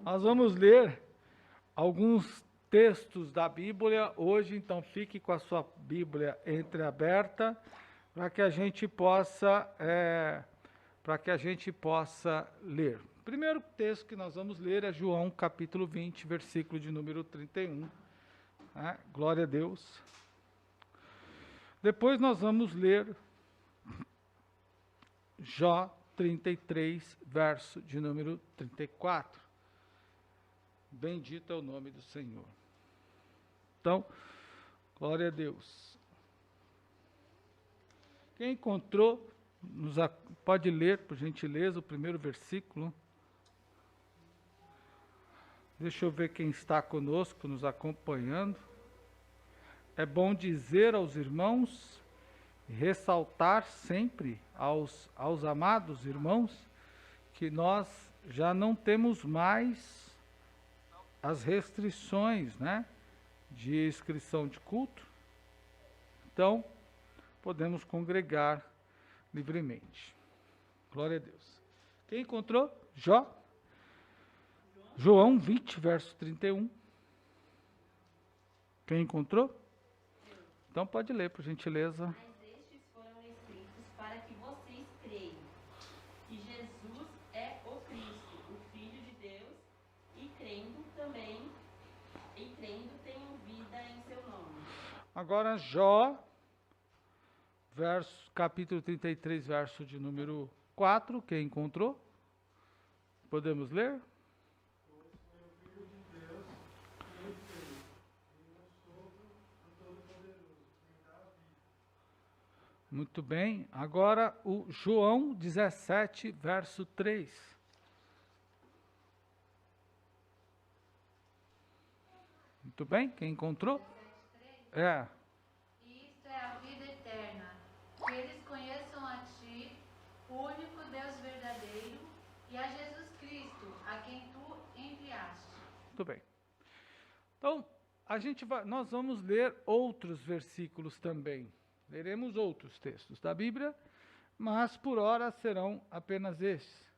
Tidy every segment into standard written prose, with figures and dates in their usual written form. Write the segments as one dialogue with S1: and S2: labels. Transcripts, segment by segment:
S1: Nós vamos ler alguns textos da Bíblia hoje, então fique com a sua Bíblia entreaberta para que a gente possa ler. O primeiro texto que nós vamos ler é João capítulo 20, versículo de número 31. Glória a Deus. Depois nós vamos ler Jó 33, verso de número 34. Bendito é o nome do Senhor. Então, glória a Deus. Quem encontrou, pode ler, por gentileza, o primeiro versículo. Deixa eu ver quem está conosco, nos acompanhando. É bom dizer aos irmãos, ressaltar sempre aos amados irmãos, que nós já não temos mais as restrições, de inscrição de culto. Então, podemos congregar livremente. Glória a Deus. Quem encontrou? João 20, verso 31. Quem encontrou? Então pode ler, por gentileza.
S2: Mas estes foram escritos para que vocês creiam que Jesus é o Cristo, o Filho de Deus, e crendo tenham vida em seu nome.
S1: Agora Jó, capítulo 33, verso de número 4, quem encontrou? Podemos ler? Muito bem, agora o João 17, verso 3. Muito bem, quem encontrou?
S3: 17:3. E isto é a vida eterna, que eles conheçam a Ti, o único Deus verdadeiro, e a Jesus Cristo, a quem Tu enviaste.
S1: Muito bem. Então, nós vamos ler outros versículos também. Leremos outros textos da Bíblia, mas por hora serão apenas estes.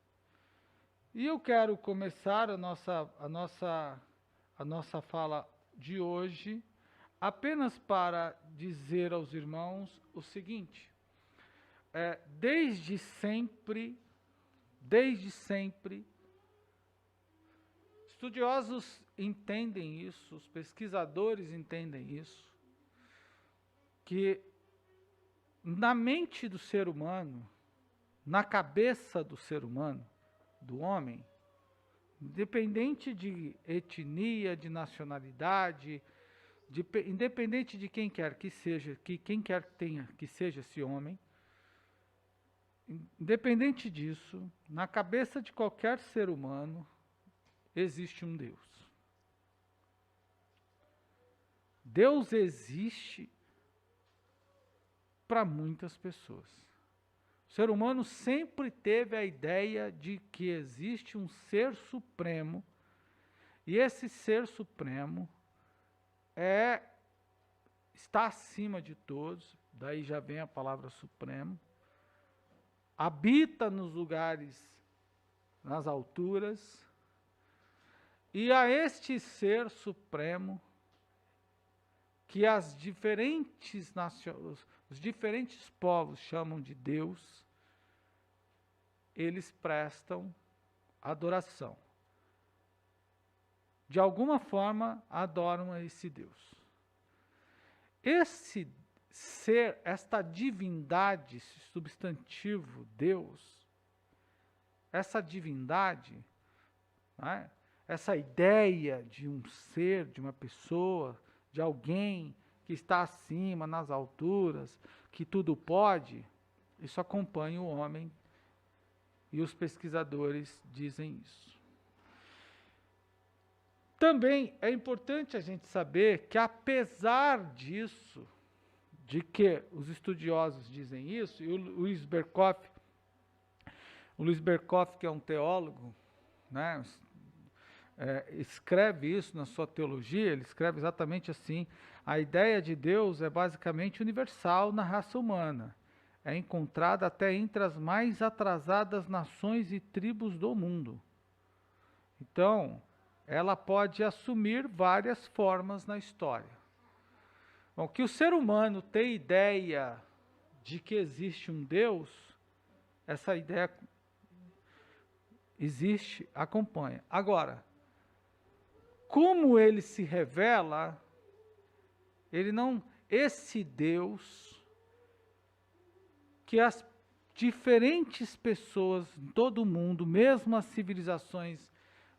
S1: E eu quero começar a nossa fala de hoje apenas para dizer aos irmãos o seguinte: desde sempre, estudiosos entendem isso, os pesquisadores entendem isso, que na mente do ser humano, na cabeça do ser humano, do homem, independente de etnia, de nacionalidade, independente de quem quer que seja, que seja esse homem, independente disso, na cabeça de qualquer ser humano, existe um Deus. Deus existe para muitas pessoas. O ser humano sempre teve a ideia de que existe um ser supremo, e esse ser supremo está acima de todos, daí já vem a palavra supremo, habita nos lugares, nas alturas, e a este ser supremo que os diferentes povos chamam de Deus, eles prestam adoração. De alguma forma, adoram a esse Deus. Esse ser, esta divindade, esse substantivo Deus, essa divindade, essa ideia de um ser, de uma pessoa, de alguém que está acima, nas alturas, que tudo pode, isso acompanha o homem, e os pesquisadores dizem isso. Também é importante a gente saber que, apesar disso, de que os estudiosos dizem isso, e o Luiz Berkhoff, que é um teólogo, escreve isso na sua teologia, ele escreve exatamente assim: a ideia de Deus é basicamente universal na raça humana, é encontrada até entre as mais atrasadas nações e tribos do mundo. Então, ela pode assumir várias formas na história. Bom, que o ser humano tem ideia de que existe um Deus, essa ideia existe, acompanha. Agora, como ele se revela, esse Deus que as diferentes pessoas em todo o mundo, mesmo as civilizações,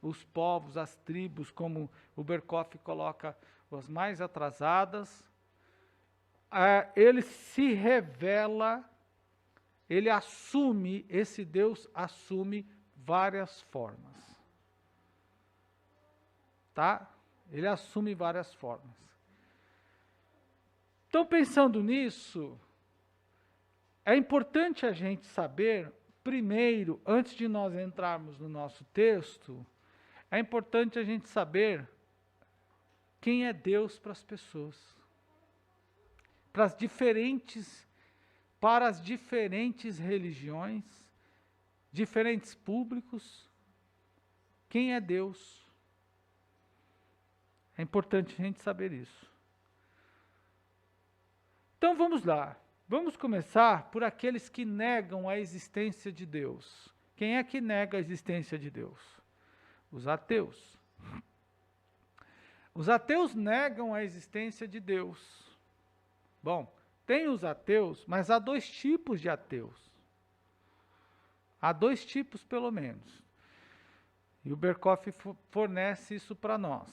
S1: os povos, as tribos, como o Berkhoff coloca, as mais atrasadas, ele se revela, esse Deus assume várias formas. Tá? Ele assume várias formas. Então, pensando nisso, é importante a gente saber, primeiro, antes de nós entrarmos no nosso texto, é importante a gente saber quem é Deus para as pessoas. Para as diferentes religiões, diferentes públicos, quem é Deus? É importante a gente saber isso. Então vamos lá. Vamos começar por aqueles que negam a existência de Deus. Quem é que nega a existência de Deus? Os ateus. Os ateus negam a existência de Deus. Bom, tem os ateus, mas há dois tipos de ateus. Há dois tipos, pelo menos. E o Berkhoff fornece isso para nós.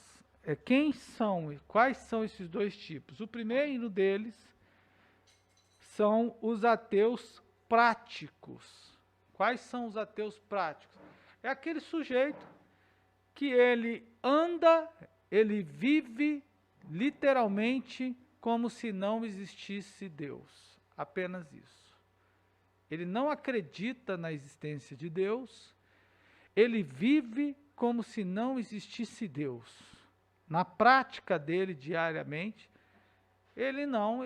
S1: Quais são esses dois tipos? O primeiro deles são os ateus práticos. Quais são os ateus práticos? É aquele sujeito que ele vive literalmente como se não existisse Deus. Apenas isso. Ele não acredita na existência de Deus, ele vive como se não existisse Deus. Na prática dele diariamente, ele não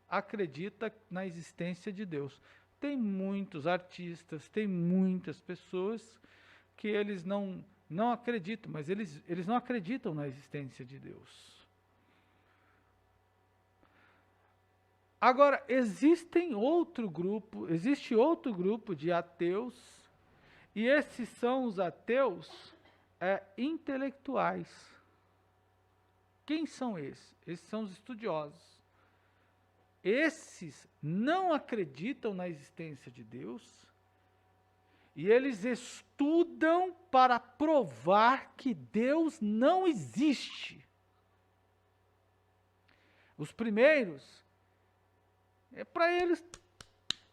S1: acredita na existência de Deus. Tem muitos artistas, tem muitas pessoas que eles não acreditam, mas eles não acreditam na existência de Deus. Agora, existe outro grupo de ateus, e esses são os ateus intelectuais. Quem são esses? Esses são os estudiosos. Esses não acreditam na existência de Deus e eles estudam para provar que Deus não existe. Os primeiros, para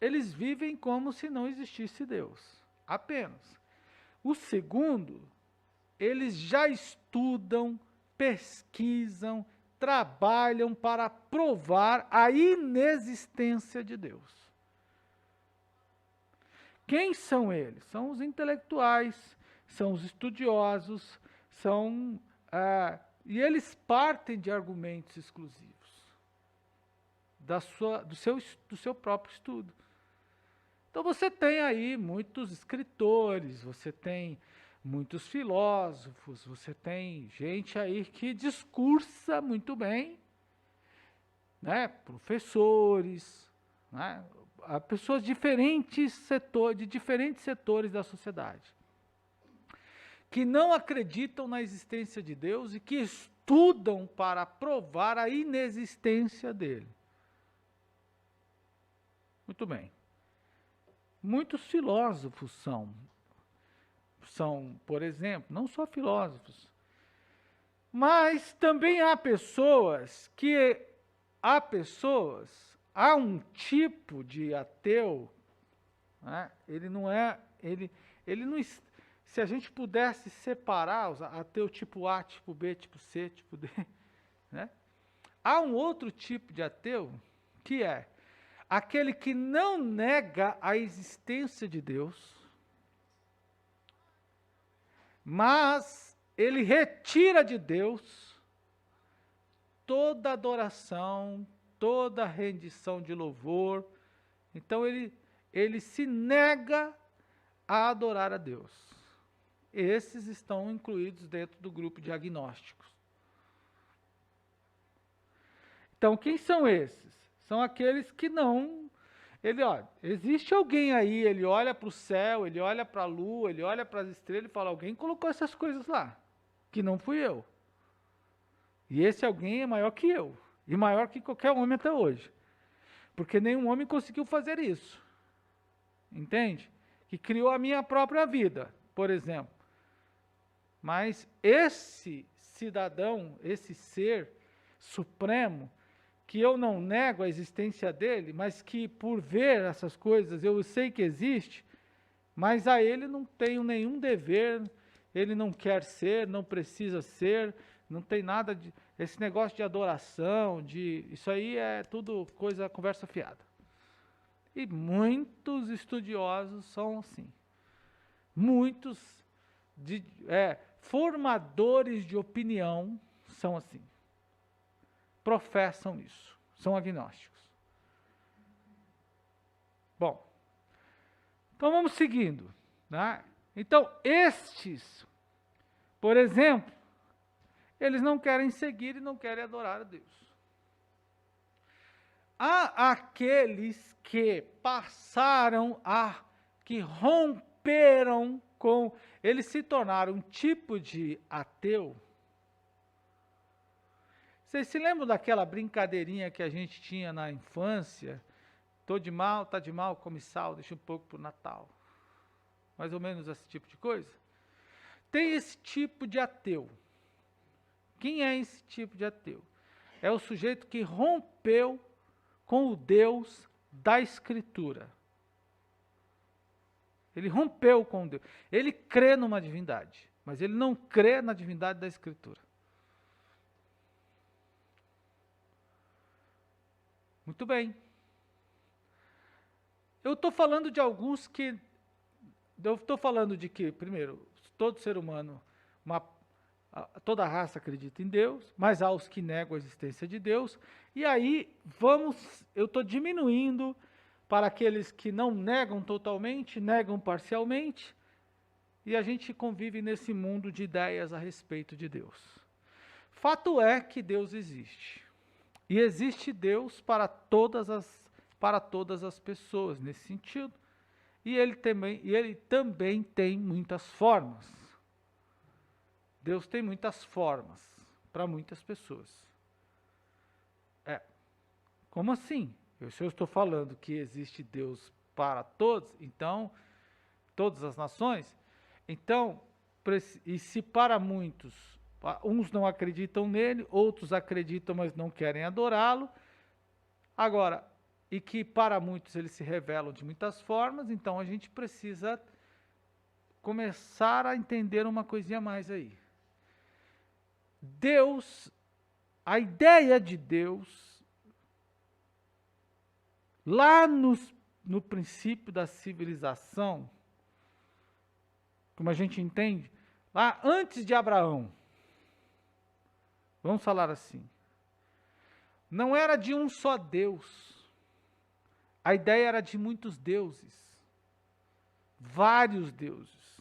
S1: eles vivem como se não existisse Deus, apenas. O segundo, eles já estudam, pesquisam, trabalham para provar a inexistência de Deus. Quem são eles? São os intelectuais, são os estudiosos, e eles partem de argumentos exclusivos do seu próprio estudo. Então você tem aí muitos escritores, você tem muitos filósofos, você tem gente aí que discursa muito bem, né? Professores, né? Pessoas de diferentes setores da sociedade, que não acreditam na existência de Deus e que estudam para provar a inexistência dele. Muito bem. Muitos filósofos são, por exemplo, não só filósofos, mas também há um tipo de ateu, né? Se a gente pudesse separar os ateu tipo A, tipo B, tipo C, tipo D, né? Há um outro tipo de ateu que é aquele que não nega a existência de Deus, mas ele retira de Deus toda adoração, toda rendição de louvor. Então ele se nega a adorar a Deus. esses estão incluídos dentro do grupo de agnósticos. Então, quem são esses? São aqueles que não... existe alguém aí, ele olha para o céu, ele olha para a lua, ele olha para as estrelas e fala, alguém colocou essas coisas lá, que não fui eu. E esse alguém é maior que eu, e maior que qualquer homem até hoje. Porque nenhum homem conseguiu fazer isso. Entende? Que criou a minha própria vida, por exemplo. Mas esse cidadão, esse ser supremo, que eu não nego a existência dele, mas que por ver essas coisas eu sei que existe, mas a ele não tenho nenhum dever, ele não quer ser, não precisa ser, não tem nada de... Esse negócio de adoração, isso aí é tudo conversa fiada. E muitos estudiosos são assim. Muitos formadores de opinião são assim. Professam isso. São agnósticos. Bom, então vamos seguindo. Né? Então, estes, por exemplo, eles não querem seguir e não querem adorar a Deus. Há aqueles que passaram que romperam com... Eles se tornaram um tipo de ateu. Vocês se lembram daquela brincadeirinha que a gente tinha na infância? Tô de mal, tá de mal, come sal, deixa um pouco para o Natal. Mais ou menos esse tipo de coisa. Tem esse tipo de ateu. Quem é esse tipo de ateu? É o sujeito que rompeu com o Deus da Escritura. Ele rompeu com Deus. Ele crê numa divindade, mas ele não crê na divindade da Escritura. Muito bem. Eu estou falando de alguns que... Eu estou falando de que, primeiro, todo ser humano, toda raça acredita em Deus, mas há os que negam a existência de Deus. E aí, eu estou diminuindo para aqueles que não negam totalmente, negam parcialmente, e a gente convive nesse mundo de ideias a respeito de Deus. Fato é que Deus existe. E existe Deus para todas as pessoas, nesse sentido. E ele também tem muitas formas. Deus tem muitas formas para muitas pessoas. Como assim? Se eu estou falando que existe Deus para todos, então, todas as nações, então, e se para muitos, uns não acreditam nele, outros acreditam, mas não querem adorá-lo, agora, e que para muitos eles se revelam de muitas formas, então a gente precisa começar a entender uma coisinha mais aí. Deus, a ideia de Deus, lá no princípio da civilização, como a gente entende, lá antes de Abraão, vamos falar assim, não era de um só Deus, a ideia era de muitos deuses, vários deuses.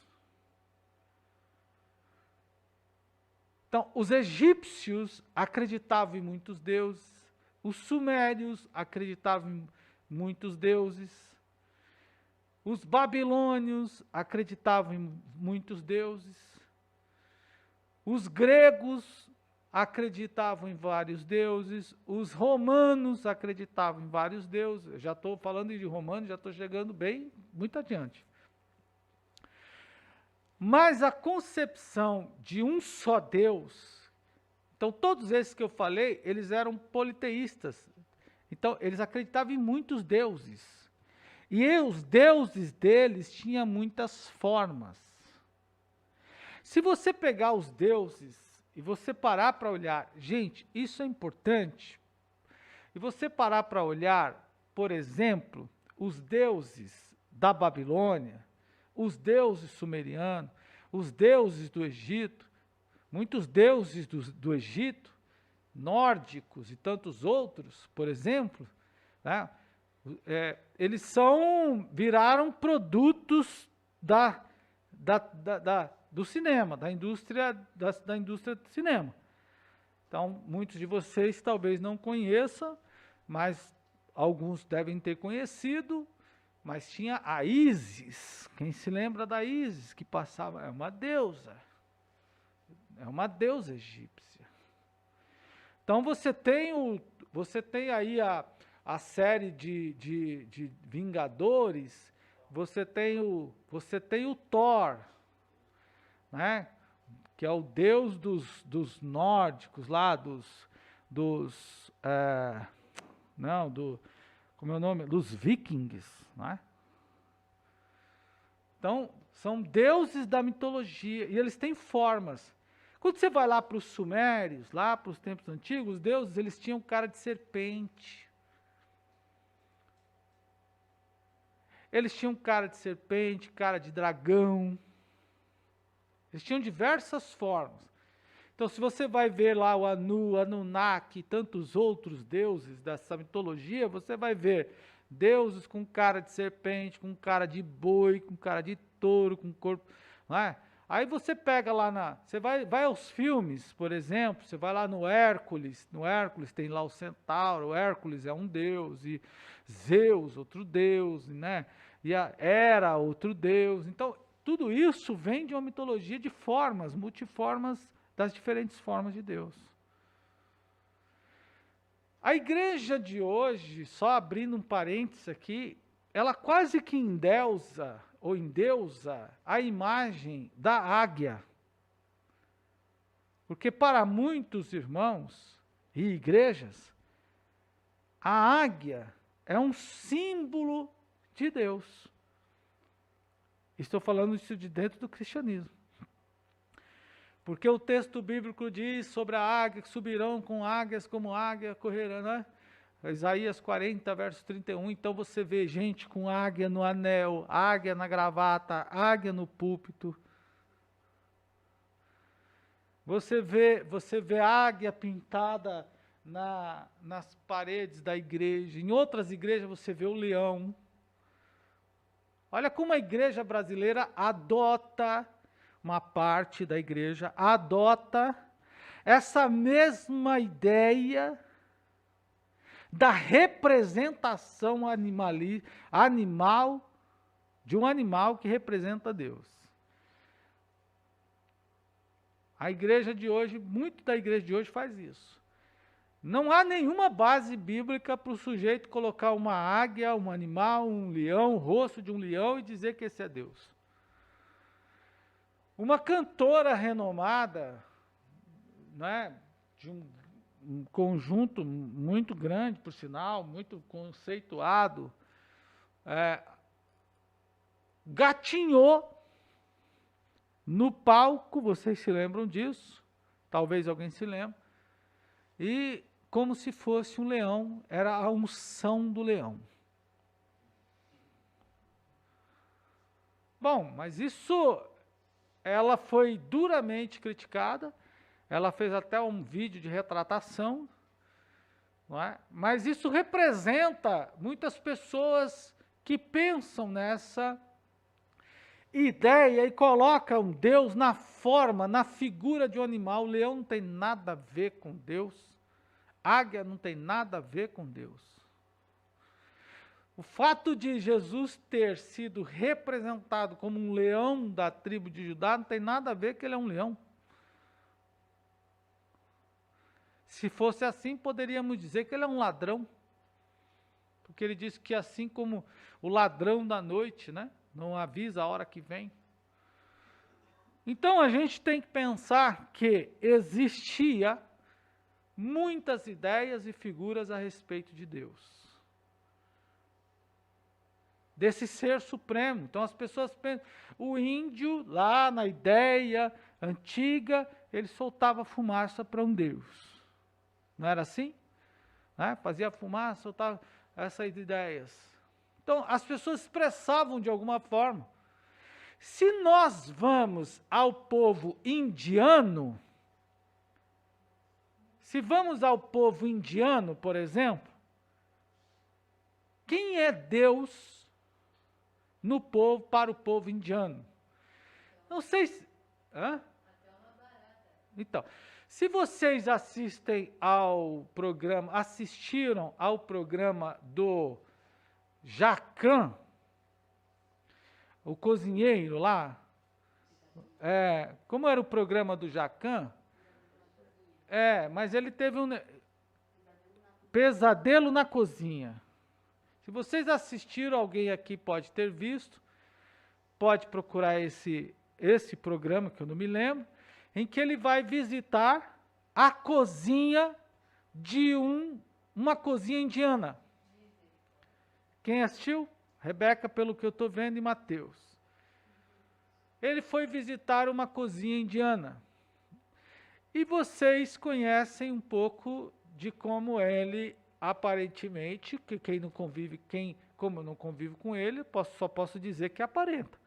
S1: Então, os egípcios acreditavam em muitos deuses, os sumérios acreditavam em muitos deuses, os babilônios acreditavam em muitos deuses, os gregos acreditavam em vários deuses, os romanos acreditavam em vários deuses. Eu já estou falando de romanos, já estou chegando muito adiante. Mas a concepção de um só Deus, então todos esses que eu falei, eles eram politeístas. Então, eles acreditavam em muitos deuses. E os deuses deles tinham muitas formas. Se você pegar os deuses e você parar para olhar, gente, isso é importante. E você parar para olhar, por exemplo, os deuses da Babilônia, os deuses sumerianos, os deuses do Egito, muitos deuses do Egito, nórdicos e tantos outros, por exemplo, né, eles viraram produtos do cinema, da indústria do cinema. Então, muitos de vocês talvez não conheçam, mas alguns devem ter conhecido, mas tinha a Ísis. Quem se lembra da Ísis, que passava, é uma deusa egípcia. Então você tem aí a série de Vingadores, você tem o Thor, né? Que é o deus dos nórdicos lá, como é o nome? Dos vikings, né? Então, são deuses da mitologia, e eles têm formas. Quando você vai lá para os sumérios, lá para os tempos antigos, os deuses, eles tinham cara de serpente. Eles tinham cara de serpente, cara de dragão. Eles tinham diversas formas. Então, se você vai ver lá o Anu, Anunnaki e tantos outros deuses dessa mitologia, você vai ver deuses com cara de serpente, com cara de boi, com cara de touro, com corpo, não é? Aí você pega lá você vai aos filmes, por exemplo, você vai lá no Hércules tem lá o centauro, o Hércules é um deus, e Zeus, outro deus, né? E a Hera, outro deus. Então, tudo isso vem de uma mitologia de formas, multiformas, das diferentes formas de Deus. A igreja de hoje, só abrindo um parênteses aqui, ela quase que endeusa a imagem da águia. Porque para muitos irmãos e igrejas, a águia é um símbolo de Deus. Estou falando isso de dentro do cristianismo. Porque o texto bíblico diz sobre a águia, que subirão com águias como águia, correrão, né? Isaías 40, verso 31. Então você vê gente com águia no anel, águia na gravata, águia no púlpito. Você vê águia pintada nas paredes da igreja. Em outras igrejas você vê o leão. Olha como a igreja brasileira adota, uma parte da igreja adota essa mesma ideia da representação animal, de um animal que representa Deus. A igreja de hoje, muito da igreja de hoje faz isso. Não há nenhuma base bíblica para o sujeito colocar uma águia, um animal, um leão, o rosto de um leão e dizer que esse é Deus. Uma cantora renomada, né, de um conjunto muito grande, por sinal, muito conceituado, gatinhou no palco, vocês se lembram disso? Talvez alguém se lembre. E como se fosse um leão, era a unção do leão. Bom, mas isso, ela foi duramente criticada, ela fez até um vídeo de retratação, não é? Mas isso representa muitas pessoas que pensam nessa ideia e colocam Deus na forma, na figura de um animal. O leão não tem nada a ver com Deus. Águia não tem nada a ver com Deus. O fato de Jesus ter sido representado como um leão da tribo de Judá não tem nada a ver que ele é um leão. Se fosse assim, poderíamos dizer que ele é um ladrão. Porque ele disse que assim como o ladrão da noite, né, não avisa a hora que vem. Então a gente tem que pensar que existia muitas ideias e figuras a respeito de Deus. Desse ser supremo. Então as pessoas pensam, o índio lá na ideia antiga, ele soltava fumaça para um Deus. Não era assim? Né? Fazia fumaça, soltava essas ideias. Então as pessoas expressavam de alguma forma. Se nós vamos ao povo indiano, por exemplo, quem é Deus para o povo indiano? Não sei se... Hã? Então, se vocês assistiram ao programa do Jacan, o cozinheiro lá, como era o programa do Jacan? Mas ele teve um pesadelo na cozinha. Se vocês assistiram, alguém aqui pode ter visto, pode procurar esse programa, que eu não me lembro, em que ele vai visitar a cozinha de uma cozinha indiana. Quem assistiu? Rebeca, pelo que eu estou vendo, e Mateus. Ele foi visitar uma cozinha indiana. E vocês conhecem um pouco de como ele, aparentemente, que quem não convive, como eu não convivo com ele, só posso dizer que aparenta.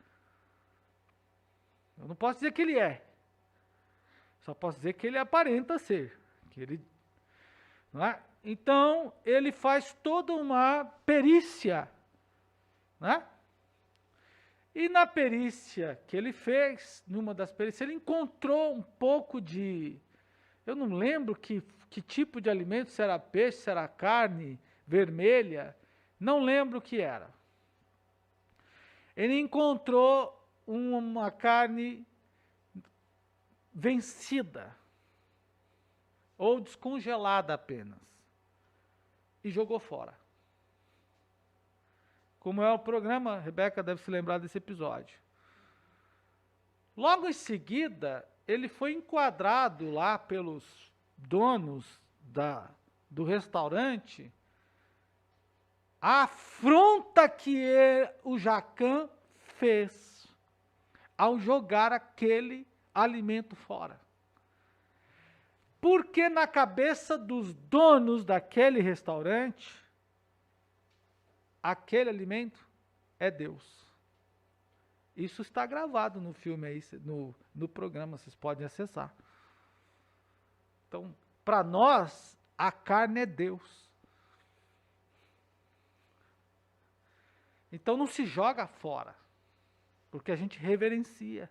S1: Eu não posso dizer que ele é. Só posso dizer que ele aparenta ser. Não é? Então, ele faz toda uma perícia. Né? E na perícia que ele fez, numa das perícias, ele encontrou um pouco de... Eu não lembro que tipo de alimento, se era peixe, se era carne vermelha, não lembro o que era. Ele encontrou uma carne vencida, ou descongelada apenas, e jogou fora. Como é o programa, Rebeca deve se lembrar desse episódio. Logo em seguida, ele foi enquadrado lá pelos donos do restaurante, a afronta que o Jacan fez ao jogar aquele alimento fora. Porque na cabeça dos donos daquele restaurante, aquele alimento é Deus. Isso está gravado no filme aí, no programa, vocês podem acessar. Então, para nós, a carne é Deus. Então não se joga fora, porque a gente reverencia.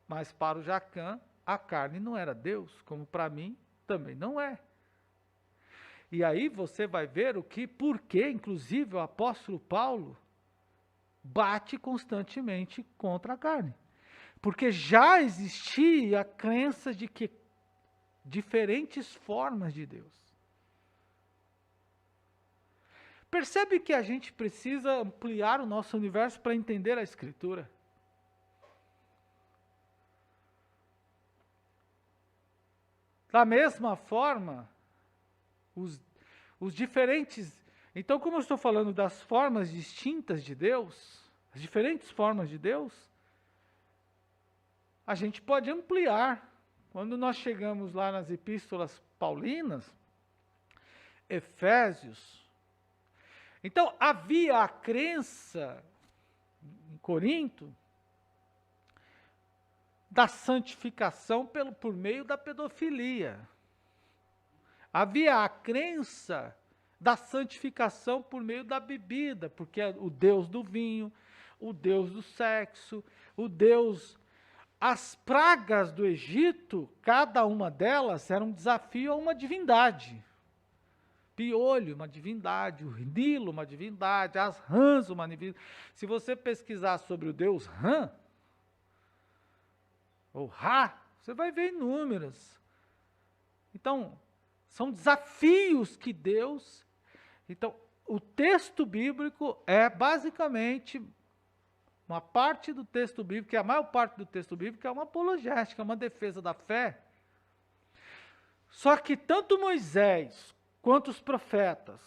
S1: Mas para o Jacan, a carne não era Deus, como para mim também não é. E aí você vai ver por que, inclusive, o apóstolo Paulo bate constantemente contra a carne. Porque já existia a crença de que diferentes formas de Deus. Percebe que a gente precisa ampliar o nosso universo para entender a Escritura? Da mesma forma, os diferentes... Então, como eu estou falando das formas distintas de Deus, as diferentes formas de Deus, a gente pode ampliar. Quando nós chegamos lá nas epístolas paulinas, Efésios, então havia a crença em Corinto da santificação por meio da pedofilia. Havia a crença da santificação por meio da bebida, porque é o Deus do vinho, o Deus do sexo, o Deus... As pragas do Egito, cada uma delas era um desafio a uma divindade. Piolho, uma divindade, o Nilo, uma divindade, as rãs, uma divindade. Se você pesquisar sobre o deus Rã, ou Ra, você vai ver inúmeras. Então, são desafios que Deus... Então, o texto bíblico é basicamente uma parte do texto bíblico, que a maior parte do texto bíblico é uma apologética, uma defesa da fé. Só que tanto Moisés quanto os profetas,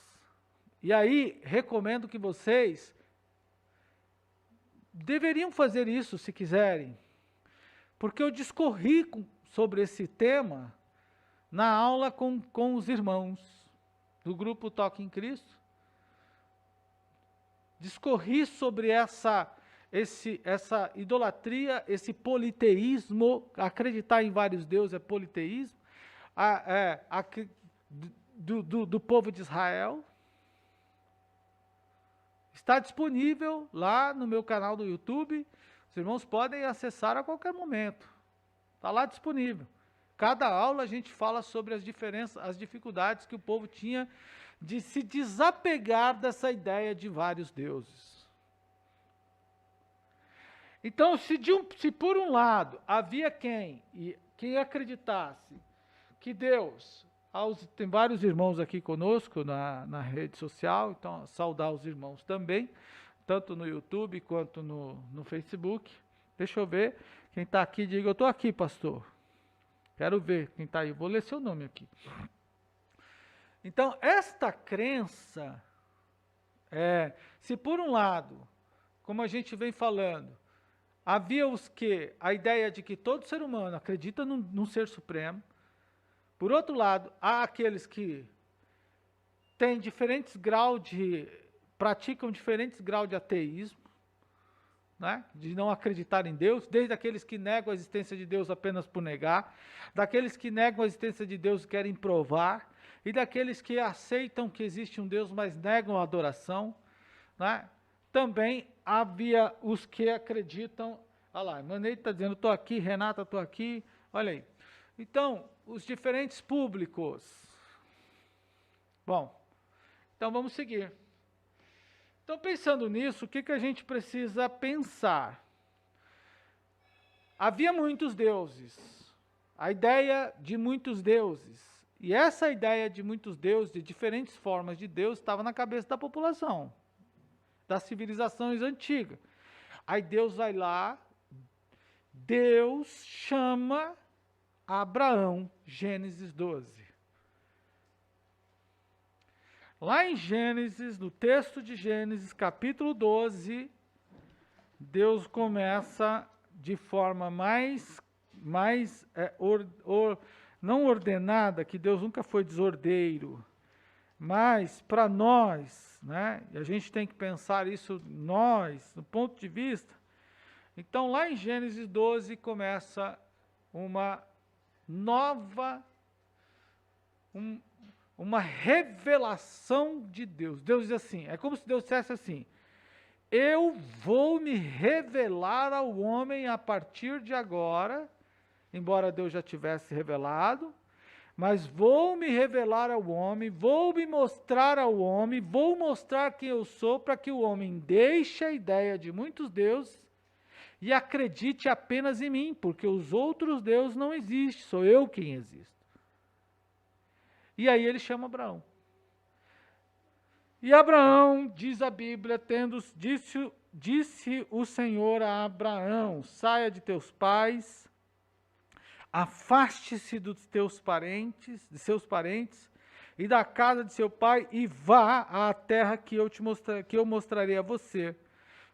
S1: e aí recomendo que vocês deveriam fazer isso se quiserem, porque eu discorri sobre esse tema na aula com os irmãos do grupo Toque em Cristo. Discorri sobre essa idolatria, esse politeísmo, acreditar em vários deuses é politeísmo, do povo de Israel. Está disponível lá no meu canal do YouTube. Os irmãos podem acessar a qualquer momento. Está lá disponível. Cada aula a gente fala sobre as diferenças, as dificuldades que o povo tinha de se desapegar dessa ideia de vários deuses. Então, se por um lado havia quem acreditasse que Deus, tem vários irmãos aqui conosco na rede social, então saudar os irmãos também, tanto no YouTube quanto no Facebook. Deixa eu ver, quem está aqui, diga, eu estou aqui, pastor. Quero ver quem está aí, vou ler seu nome aqui. Então, esta crença, se por um lado, como a gente vem falando, havia a ideia de que todo ser humano acredita num ser supremo. Por outro lado, há aqueles que têm praticam diferentes graus de ateísmo, né? De não acreditar em Deus, desde aqueles que negam a existência de Deus apenas por negar, daqueles que negam a existência de Deus e querem provar, e daqueles que aceitam que existe um Deus, mas negam a adoração, né? Também havia os que acreditam, olha lá, Manei está dizendo, estou aqui, Renata, estou aqui, olha aí. Então, os diferentes públicos. Bom, então vamos seguir. Então, pensando nisso, o que a gente precisa pensar? Havia muitos deuses, a ideia de muitos deuses, e essa ideia de muitos deuses, de diferentes formas de Deus, estava na cabeça da população, das civilizações antigas. Aí Deus vai lá, Deus chama Abraão, Gênesis 12. Lá em Gênesis, no texto de Gênesis, capítulo 12, Deus começa de forma não ordenada, que Deus nunca foi desordeiro, mas para nós, né, e a gente tem que pensar isso nós, do ponto de vista. Então, lá em Gênesis 12, começa uma nova, uma revelação de Deus. Deus diz assim, é como se Deus dissesse assim, eu vou me revelar ao homem a partir de agora, embora Deus já tivesse revelado, mas vou me revelar ao homem, vou me mostrar ao homem, vou mostrar quem eu sou, para que o homem deixe a ideia de muitos deuses e acredite apenas em mim, porque os outros deuses não existem, sou eu quem existo. E aí ele chama Abraão. E Abraão, diz a Bíblia, disse o Senhor a Abraão, saia de teus pais, afaste-se de seus parentes, e da casa de seu pai, e vá à terra que eu mostrarei a você.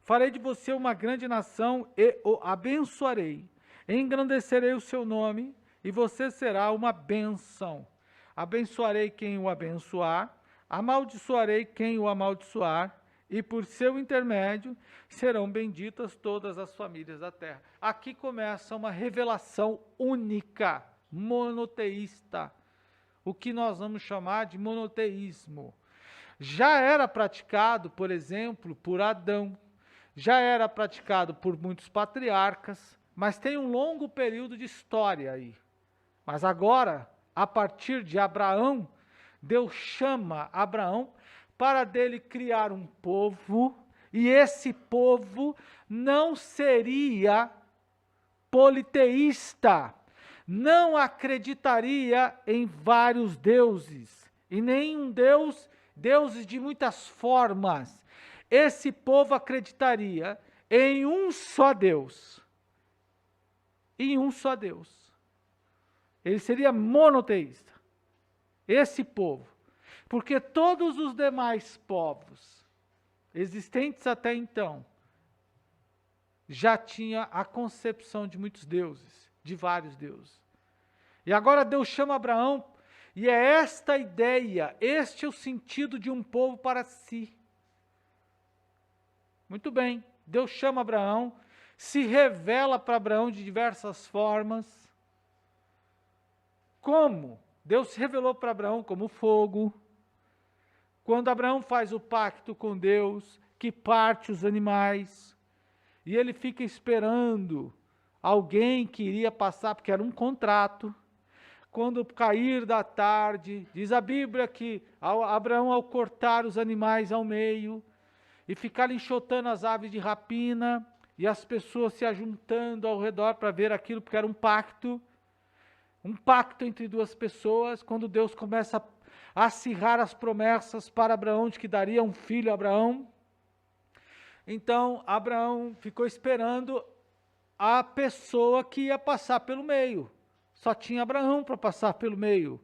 S1: Farei de você uma grande nação e o abençoarei. Engrandecerei o seu nome, e você será uma bênção. Abençoarei quem o abençoar, amaldiçoarei quem o amaldiçoar, e por seu intermédio serão benditas todas as famílias da terra. Aqui começa uma revelação única, monoteísta, o que nós vamos chamar de monoteísmo. Já era praticado, por exemplo, por Adão, já era praticado por muitos patriarcas, mas tem um longo período de história aí. Mas agora, a partir de Abraão, Deus chama Abraão para dele criar um povo, e esse povo não seria politeísta, não acreditaria em vários deuses, e nenhum deuses de muitas formas. Esse povo acreditaria em um só Deus. Em um só Deus. Ele seria monoteísta. Esse povo. Porque todos os demais povos existentes até então já tinha a concepção de muitos deuses, de vários deuses. E agora Deus chama Abraão, e é esta a ideia, este é o sentido de um povo para si. Muito bem, Deus chama Abraão, se revela para Abraão de diversas formas. Como? Deus se revelou para Abraão como fogo. Quando Abraão faz o pacto com Deus, que parte os animais, e ele fica esperando alguém que iria passar, porque era um contrato. Quando cair da tarde, diz a Bíblia que Abraão, ao cortar os animais ao meio e ficar enxotando as aves de rapina, e as pessoas se ajuntando ao redor para ver aquilo, porque era um pacto entre duas pessoas. Quando Deus começa a acirrar as promessas para Abraão de que daria um filho a Abraão, então Abraão ficou esperando a pessoa que ia passar pelo meio. Só tinha Abraão para passar pelo meio.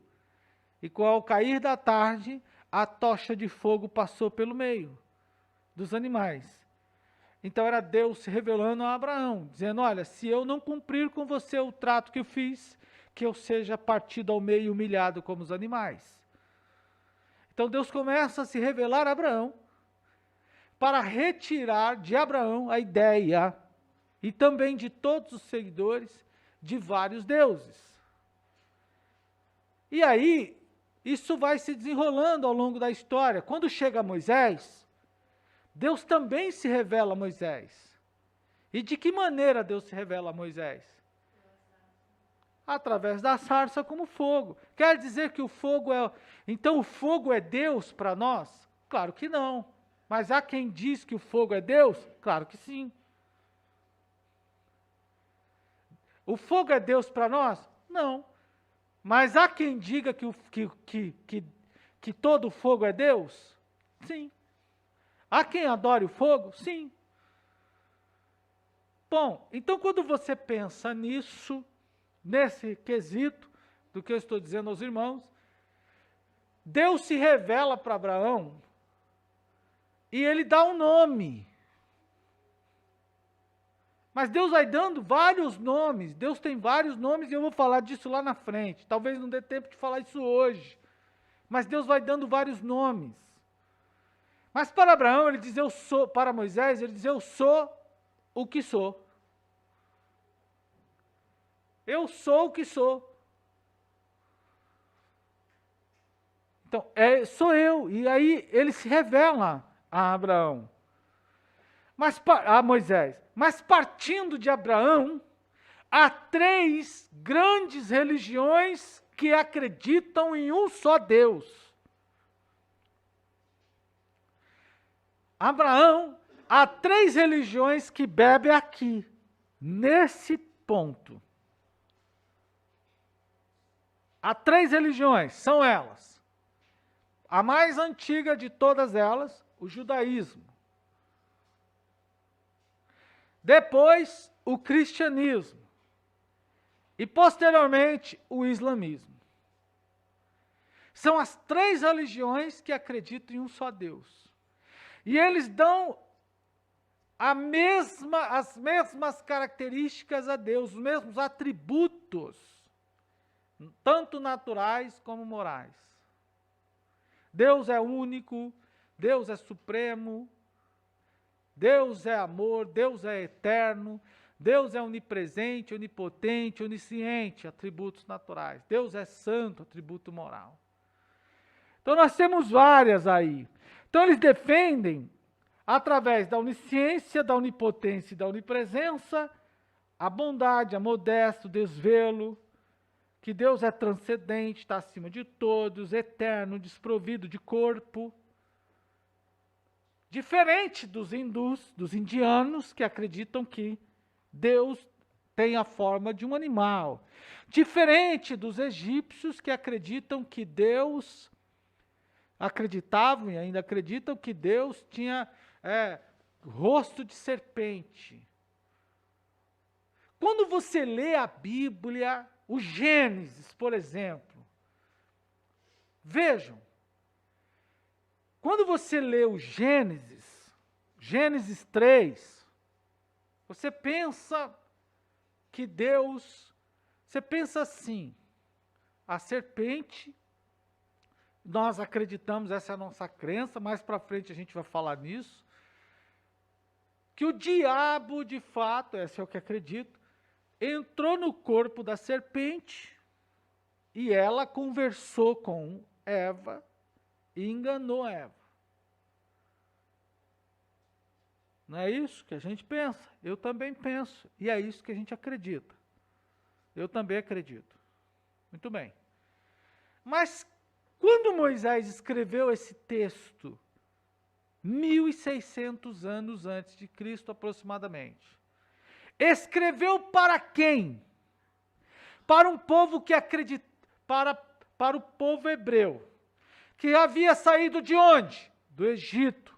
S1: E ao cair da tarde, a tocha de fogo passou pelo meio dos animais. Então era Deus se revelando a Abraão, dizendo: olha, se eu não cumprir com você o trato que eu fiz, que eu seja partido ao meio e humilhado como os animais. Então Deus começa a se revelar a Abraão, para retirar de Abraão a ideia, e também de todos os seguidores, de vários deuses. E aí, isso vai se desenrolando ao longo da história. Quando chega Moisés, Deus também se revela a Moisés. E de que maneira Deus se revela a Moisés? Através da sarça como fogo. Quer dizer que o fogo é... Então o fogo é Deus para nós? Claro que não. Mas há quem diz que o fogo é Deus? Claro que sim. O fogo é Deus para nós? Não. Mas há quem diga que todo fogo é Deus? Sim. Há quem adore o fogo? Sim. Bom, então quando você pensa nisso, nesse quesito do que eu estou dizendo aos irmãos, Deus se revela para Abraão e ele dá um nome. Mas Deus vai dando vários nomes. Deus tem vários nomes e eu vou falar disso lá na frente. Talvez não dê tempo de falar isso hoje. Mas Deus vai dando vários nomes. Mas para Abraão, ele diz: eu sou. Para Moisés, ele diz: eu sou o que sou. Eu sou o que sou. Então, sou eu. E aí ele se revela a Abraão. A Moisés. Mas partindo de Abraão, há 3 grandes religiões que acreditam em um só Deus. Abraão, há 3 religiões que bebem aqui, nesse ponto. Há 3 religiões, são elas. A mais antiga de todas elas, o judaísmo. Depois, o cristianismo. E, posteriormente, o islamismo. São as 3 religiões que acreditam em um só Deus. E eles dão as mesmas características a Deus, os mesmos atributos, tanto naturais como morais. Deus é único, Deus é supremo, Deus é amor, Deus é eterno, Deus é onipresente, onipotente, onisciente, atributos naturais. Deus é santo, atributo moral. Então nós temos várias aí. Então eles defendem, através da onisciência, da onipotência e da onipresença, a bondade, a modéstia, o desvelo, que Deus é transcendente, está acima de todos, eterno, desprovido de corpo. Diferente dos hindus, dos indianos, que acreditam que Deus tem a forma de um animal. Diferente dos egípcios, que acreditam que Deus, acreditavam e ainda acreditam que Deus tinha rosto de serpente. Quando você lê a Bíblia, o Gênesis, por exemplo, vejam, quando você lê o Gênesis 3, você pensa que Deus, você pensa assim, a serpente, nós acreditamos, essa é a nossa crença, mais para frente a gente vai falar nisso, que o diabo, de fato, esse é o que acredito, entrou no corpo da serpente e ela conversou com Eva e enganou Eva. Não é isso que a gente pensa? Eu também penso. E é isso que a gente acredita. Eu também acredito. Muito bem. Mas quando Moisés escreveu esse texto, 1.600 anos antes de Cristo aproximadamente, escreveu para quem? Para um povo que acredita, para o povo hebreu, que havia saído de onde? Do Egito.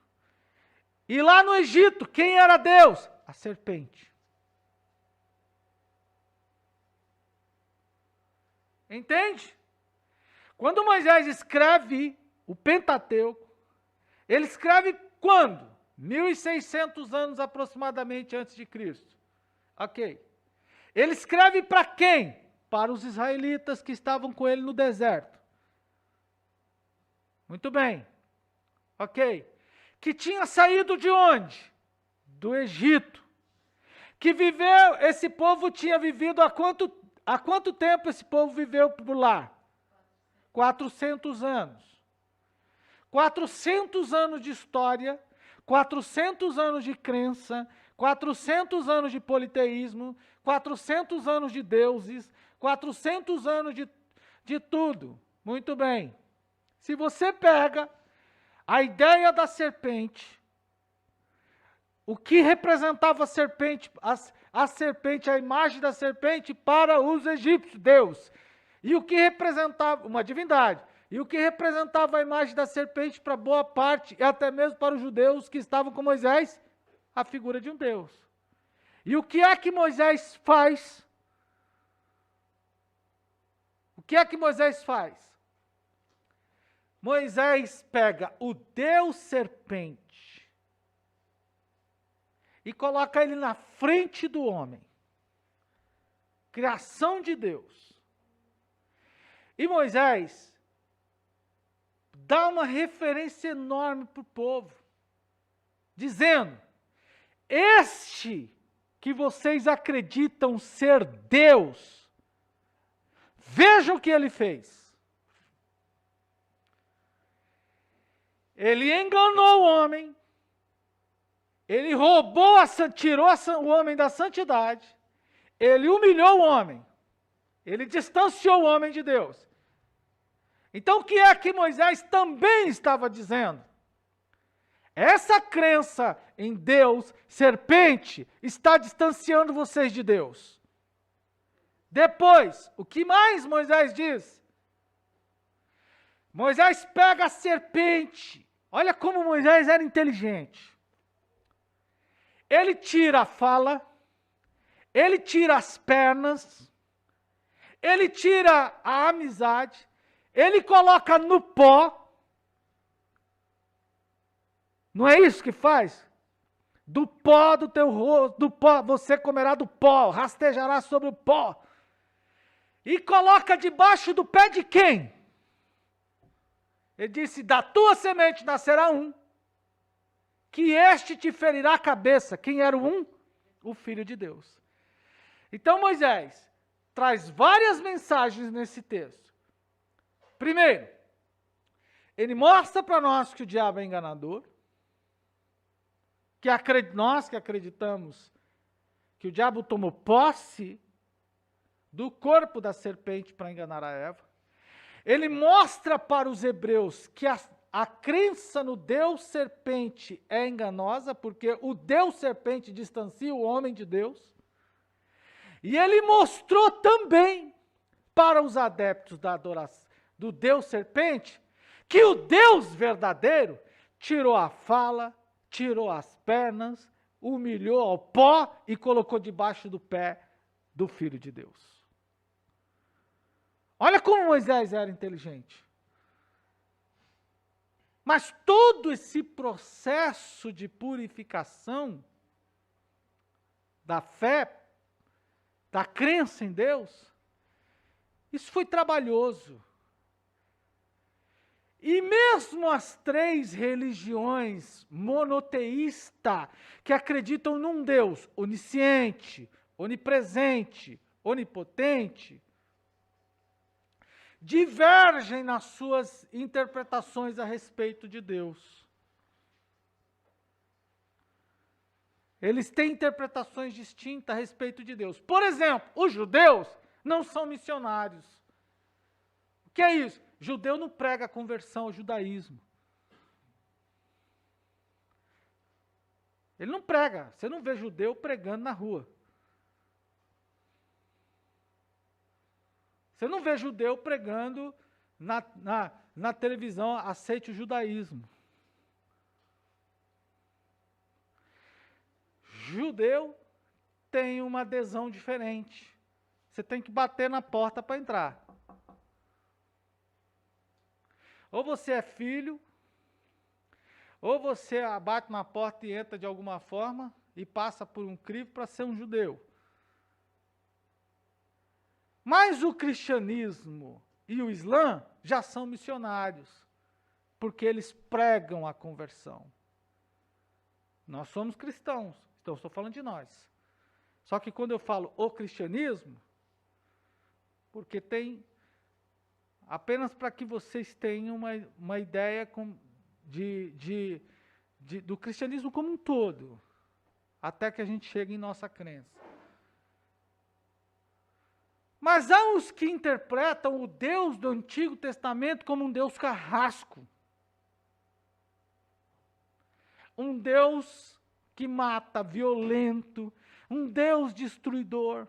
S1: E lá no Egito, quem era Deus? A serpente. Entende? Quando Moisés escreve o Pentateuco, ele escreve quando? 1.600 anos aproximadamente antes de Cristo. Ok. Ele escreve para quem? Para os israelitas que estavam com ele no deserto. Muito bem. Ok. Que tinha saído de onde? Do Egito. Que viveu, esse povo tinha vivido há quanto tempo esse povo viveu por lá? 400 anos. 400 anos de história, 400 anos de crença, 400 anos de politeísmo, 400 anos de deuses, 400 anos de tudo. Muito bem. Se você pega a ideia da serpente, o que representava a serpente, a imagem da serpente para os egípcios, Deus. E o que representava, uma divindade, e o que representava a imagem da serpente para boa parte, e até mesmo para os judeus que estavam com Moisés, a figura de um Deus. E o que é que Moisés faz? O que é que Moisés faz? Moisés pega o Deus serpente e coloca ele na frente do homem. Criação de Deus. E Moisés dá uma referência enorme para o povo, dizendo: este que vocês acreditam ser Deus, vejam o que ele fez. Ele enganou o homem, ele roubou, tirou o homem da santidade, ele humilhou o homem, ele distanciou o homem de Deus. Então o que é que Moisés também estava dizendo? Essa crença em Deus, serpente, está distanciando vocês de Deus. Depois, o que mais Moisés diz? Moisés pega a serpente. Olha como Moisés era inteligente. Ele tira a fala, ele tira as pernas, ele tira a amizade, ele coloca no pó. Não é isso que faz? Do pó do teu rosto, do pó, você comerá do pó, rastejará sobre o pó. E coloca debaixo do pé de quem? Ele disse: da tua semente nascerá um, que este te ferirá a cabeça. Quem era o um? O Filho de Deus. Então Moisés traz várias mensagens nesse texto. Primeiro, ele mostra para nós que o diabo é enganador, que nós que acreditamos que o diabo tomou posse do corpo da serpente para enganar a Eva. Ele mostra para os hebreus que a crença no Deus serpente é enganosa, porque o Deus serpente distancia o homem de Deus. E ele mostrou também para os adeptos da adoração do Deus serpente que o Deus verdadeiro tirou a fala, tirou as pernas, humilhou ao pó e colocou debaixo do pé do Filho de Deus. Olha como Moisés era inteligente. Mas todo esse processo de purificação da fé, da crença em Deus, isso foi trabalhoso. E mesmo as 3 religiões monoteístas, que acreditam num Deus onisciente, onipresente, onipotente, divergem nas suas interpretações a respeito de Deus. eles têm interpretações distintas a respeito de Deus. Por exemplo, os judeus não são missionários. O que é isso? Judeu não prega a conversão ao judaísmo. Ele não prega. Você não vê judeu pregando na rua. Você não vê judeu pregando na televisão, aceite o judaísmo. Judeu tem uma adesão diferente. Você tem que bater na porta para entrar. Ou você é filho, ou você bate na porta e entra de alguma forma e passa por um crivo para ser um judeu. Mas o cristianismo e o Islã já são missionários, porque eles pregam a conversão. Nós somos cristãos, então estou falando de nós. Só que quando eu falo o cristianismo, porque tem, apenas para que vocês tenham uma ideia do cristianismo como um todo, até que a gente chegue em nossa crença. Mas há os que interpretam o Deus do Antigo Testamento como um Deus carrasco. Um Deus que mata, violento, um Deus destruidor.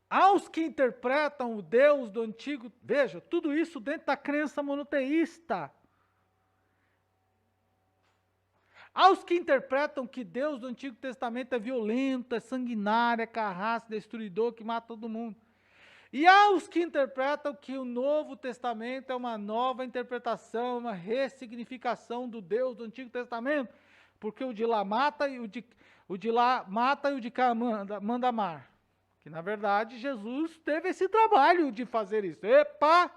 S1: Há os que interpretam o Deus do Antigo... Veja, tudo isso dentro da crença monoteísta. Há os que interpretam que Deus do Antigo Testamento é violento, é sanguinário, é carrasco, destruidor, que mata todo mundo. E há os que interpretam que o Novo Testamento é uma nova interpretação, uma ressignificação do Deus do Antigo Testamento, porque o de lá mata e o de lá mata e o de cá manda amar. Que, na verdade, Jesus teve esse trabalho de fazer isso. Epa!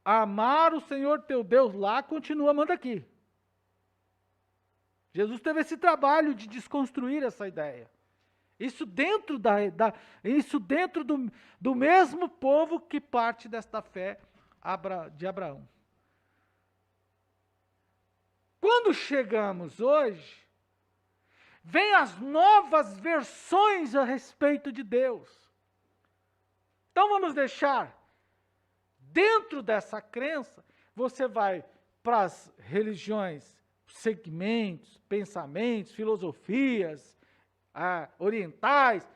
S1: Amar o Senhor teu Deus lá, continua, manda aqui. Jesus teve esse trabalho de desconstruir essa ideia. Isso dentro, do mesmo povo que parte desta fé de Abraão. Quando chegamos hoje, vem as novas versões a respeito de Deus. Então vamos deixar, dentro dessa crença, você vai para as religiões, segmentos, pensamentos, filosofias orientais.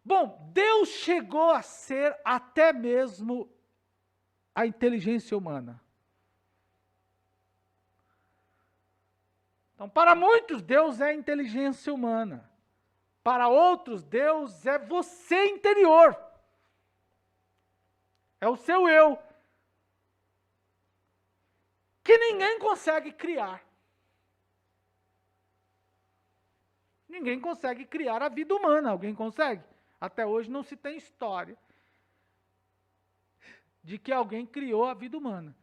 S1: Bom, Deus chegou a ser até mesmo a inteligência humana. Então, para muitos, Deus é a inteligência humana. Para outros, Deus é você interior. É o seu eu. Que ninguém consegue criar. Ninguém consegue criar a vida humana. Alguém consegue? Até hoje não se tem história de que alguém criou a vida humana.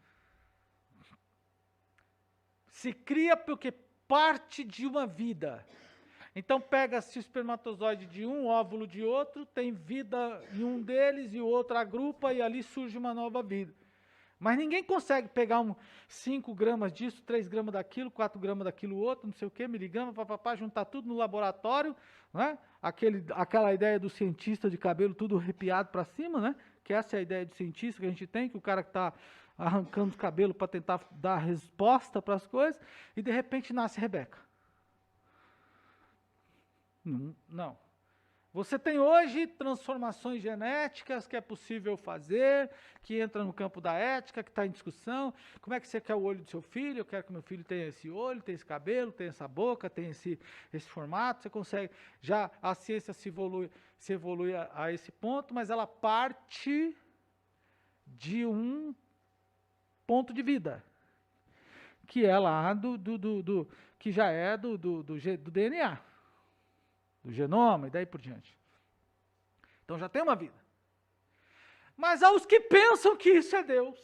S1: Se cria porque parte de uma vida. Então pega-se o espermatozoide de um, óvulo de outro, tem vida em um deles e o outro agrupa e ali surge uma nova vida. Mas ninguém consegue pegar 5 gramas disso, 3 gramas daquilo, 4 gramas daquilo outro, não sei o que, miligrama, papapá, juntar tudo no laboratório, né? Aquela ideia do cientista de cabelo tudo arrepiado para cima, né? Que essa é a ideia de cientista que a gente tem, que o cara que está arrancando o cabelo para tentar dar resposta para as coisas, e de repente nasce Rebeca. Não. Você tem hoje transformações genéticas que é possível fazer, que entra no campo da ética, que está em discussão. Como é que você quer o olho do seu filho? Eu quero que meu filho tenha esse olho, tenha esse cabelo, tenha essa boca, tenha esse formato. Você consegue, já a ciência se evolui a esse ponto, mas ela parte de um ponto de vida, que é lá que já é do DNA. Do genoma e daí por diante. Então já tem uma vida. Mas há os que pensam que isso é Deus.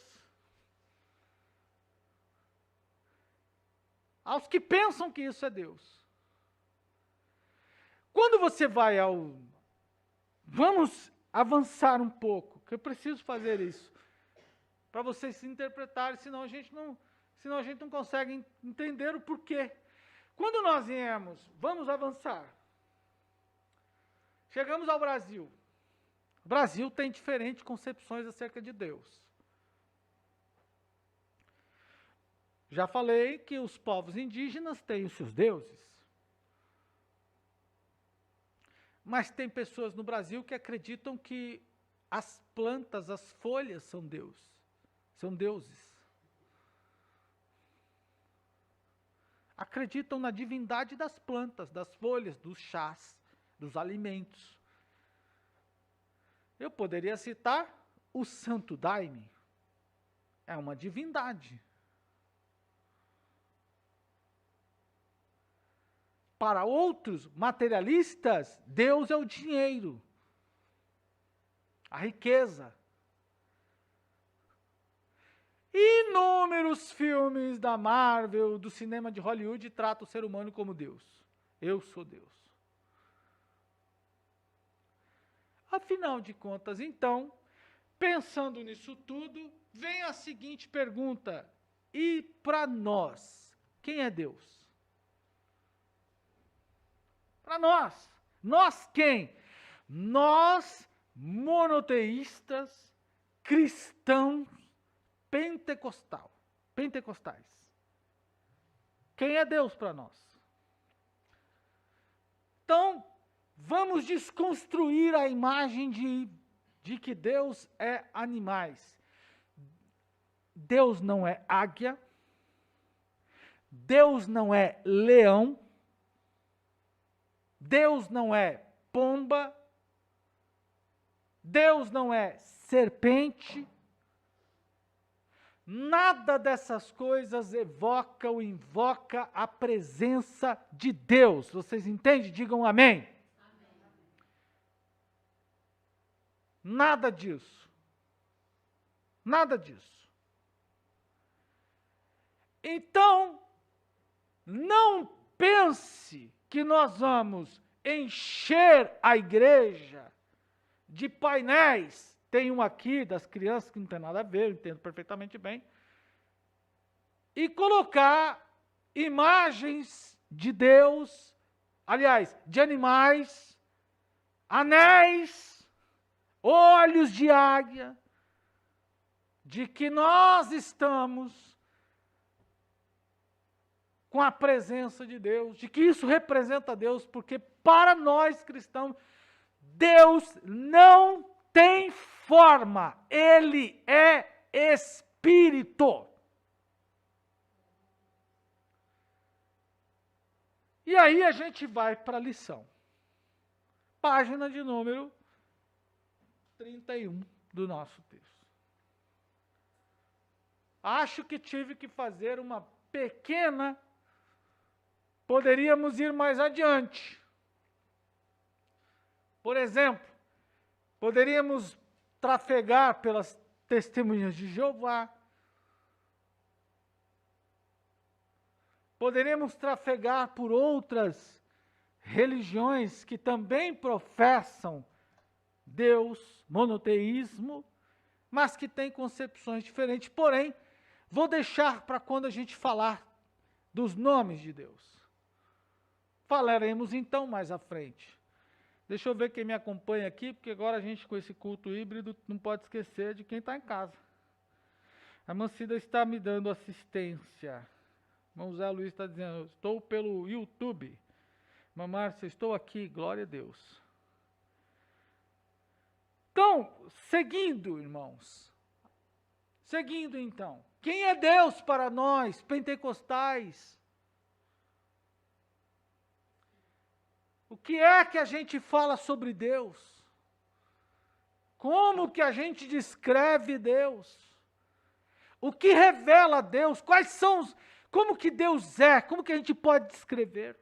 S1: Há os que pensam que isso é Deus. Quando você vai Vamos avançar um pouco, que eu preciso fazer isso, para vocês se interpretarem, senão a gente não... senão a gente não consegue entender o porquê. Quando nós viemos, vamos avançar. Chegamos ao Brasil. O Brasil tem diferentes concepções acerca de Deus. Já falei que os povos indígenas têm os seus deuses. Mas tem pessoas no Brasil que acreditam que as plantas, as folhas são deuses. Acreditam na divindade das plantas, das folhas, dos chás, dos alimentos. Eu poderia citar o Santo Daime. É uma divindade. Para outros materialistas, Deus é o dinheiro, a riqueza. Inúmeros filmes da Marvel, do cinema de Hollywood, tratam o ser humano como Deus. Eu sou Deus. Afinal de contas, então, pensando nisso tudo, vem a seguinte pergunta: e para nós, quem é Deus? Para nós. Nós quem? Nós, monoteístas, cristãos, pentecostais. Quem é Deus para nós? Então, vamos desconstruir a imagem de que Deus é animais. Deus não é águia. Deus não é leão. Deus não é pomba, Deus não é serpente, nada dessas coisas evoca ou invoca a presença de Deus. Vocês entendem? Digam amém. Amém. Nada disso. Nada disso. Então, não pense que nós vamos encher a igreja de painéis. Tem um aqui das crianças que não tem nada a ver, eu entendo perfeitamente bem. E colocar imagens de Deus, aliás, de animais, anéis, olhos de águia, de que nós estamos com a presença de Deus, de que isso representa Deus, porque para nós cristãos, Deus não tem forma, Ele é Espírito. E aí a gente vai para a lição. Página de número 31 do nosso texto. Acho que tive que fazer uma pequena. Poderíamos ir mais adiante. Por exemplo, poderíamos trafegar pelas testemunhas de Jeová. Poderíamos trafegar por outras religiões que também professam Deus, monoteísmo, mas que têm concepções diferentes. Porém, vou deixar para quando a gente falar dos nomes de Deus. Falaremos então mais à frente. Deixa eu ver quem me acompanha aqui, porque agora a gente com esse culto híbrido não pode esquecer de quem está em casa. A irmã Cida está me dando assistência. Irmão Zé Luiz está dizendo, estou pelo YouTube. Irmã Márcia, estou aqui, glória a Deus. Então, seguindo, irmãos. Seguindo então. Quem é Deus para nós, pentecostais? O que é que a gente fala sobre Deus? Como que a gente descreve Deus? O que revela Deus? Quais são os... Como que Deus é? Como que a gente pode descrever?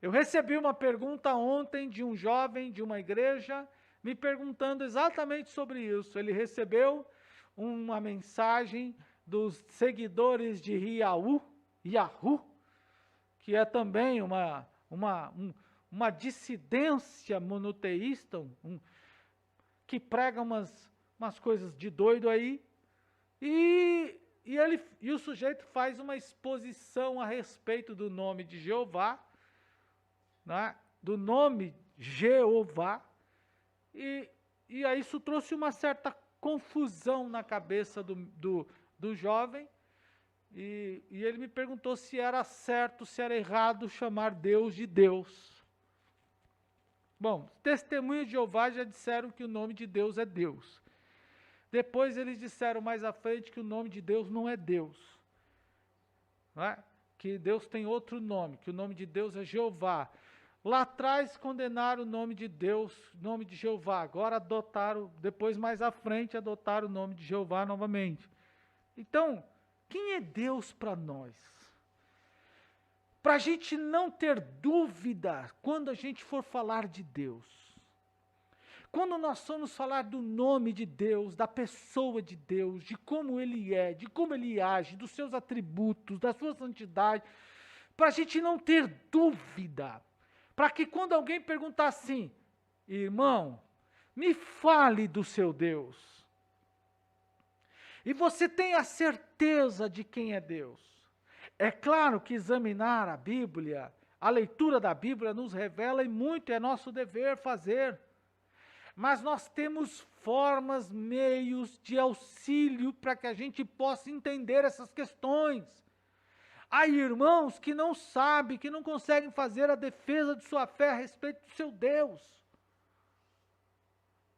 S1: Eu recebi uma pergunta ontem de um jovem de uma igreja, me perguntando exatamente sobre isso. Ele recebeu uma mensagem dos seguidores de Yahoo, que é também uma dissidência monoteísta, que prega umas coisas de doido aí, E o sujeito faz uma exposição a respeito do nome de Jeová, né? Do nome Jeová, e aí isso trouxe uma certa confusão na cabeça do jovem, e ele me perguntou se era certo, se era errado chamar Deus de Deus. Bom, testemunhas de Jeová já disseram que o nome de Deus é Deus. Depois eles disseram mais à frente que o nome de Deus não é Deus, né? Que Deus tem outro nome, que o nome de Deus é Jeová. Lá atrás condenaram o nome de Deus, nome de Jeová. Agora adotaram, depois mais à frente adotaram o nome de Jeová novamente. Então, quem é Deus para nós? Para a gente não ter dúvida quando a gente for falar de Deus. Quando nós formos falar do nome de Deus, da pessoa de Deus, de como Ele é, de como Ele age, dos seus atributos, da sua santidade, para a gente não ter dúvida, para que quando alguém perguntar assim, irmão, me fale do seu Deus, e você tenha a certeza de quem é Deus. É claro que examinar a Bíblia, a leitura da Bíblia nos revela e muito é nosso dever fazer. Mas nós temos formas, meios de auxílio para que a gente possa entender essas questões. Há irmãos que não sabem, que não conseguem fazer a defesa de sua fé a respeito do seu Deus.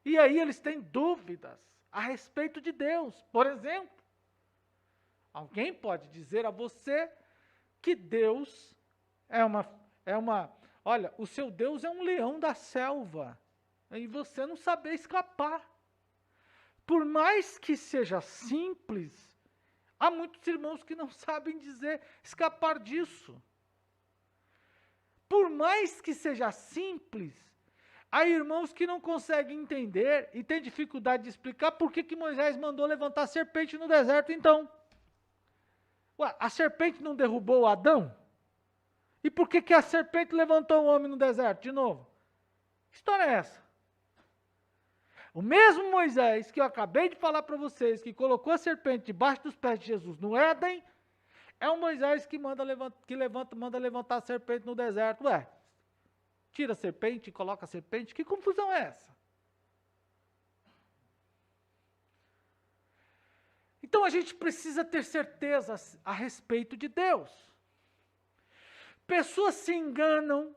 S1: E aí eles têm dúvidas a respeito de Deus. Por exemplo, alguém pode dizer a você que Deus olha, o seu Deus é um leão da selva. E você não saber escapar. Por mais que seja simples, há muitos irmãos que não sabem escapar disso. Por mais que seja simples, há irmãos que não conseguem entender e têm dificuldade de explicar por que Moisés mandou levantar a serpente no deserto então. Ué, a serpente não derrubou Adão? E por que a serpente levantou o homem no deserto de novo? Que história é essa? O mesmo Moisés que eu acabei de falar para vocês, que colocou a serpente debaixo dos pés de Jesus no Éden, é o Moisés que manda levantar a serpente no deserto. Ué, tira a serpente e coloca a serpente, que confusão é essa? Então a gente precisa ter certeza a respeito de Deus. Pessoas se enganam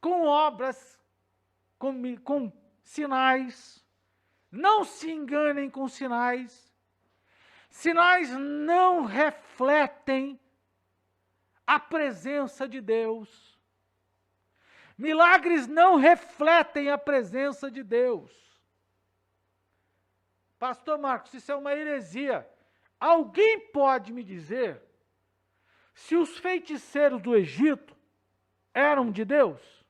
S1: com obras, com sinais. Não se enganem com sinais. Sinais não refletem a presença de Deus. Milagres não refletem a presença de Deus. Pastor Marcos, isso é uma heresia. Alguém pode me dizer se os feiticeiros do Egito eram de Deus?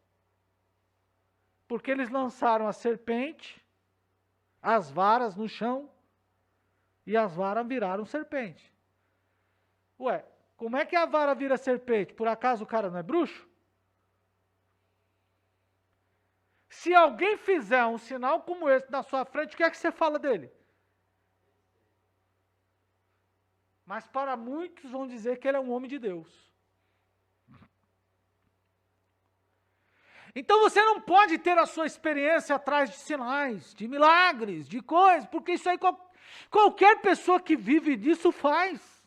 S1: Porque eles lançaram a serpente, as varas no chão, e as varas viraram serpente. Ué, como é que a vara vira serpente? Por acaso o cara não é bruxo? Se alguém fizer um sinal como esse na sua frente, o que é que você fala dele? Mas para muitos vão dizer que ele é um homem de Deus. Então você não pode ter a sua experiência atrás de sinais, de milagres, de coisas, porque isso aí qualquer pessoa que vive disso faz.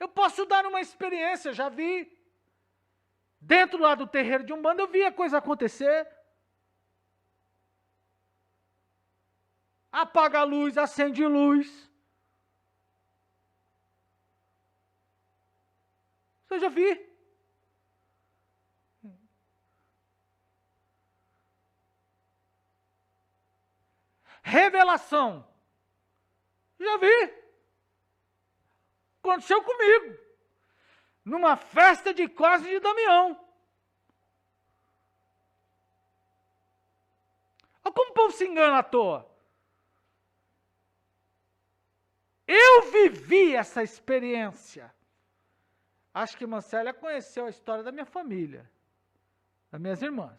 S1: Eu posso dar uma experiência, já vi. Dentro lá do terreiro de Umbanda eu vi a coisa acontecer. Apaga a luz, acende luz. Eu já vi. Revelação. Já vi. Aconteceu comigo. Numa festa de Cosme de Damião. Olha como o povo se engana à toa. Eu vivi essa experiência. Acho que Mancélia conheceu a história da minha família, das minhas irmãs.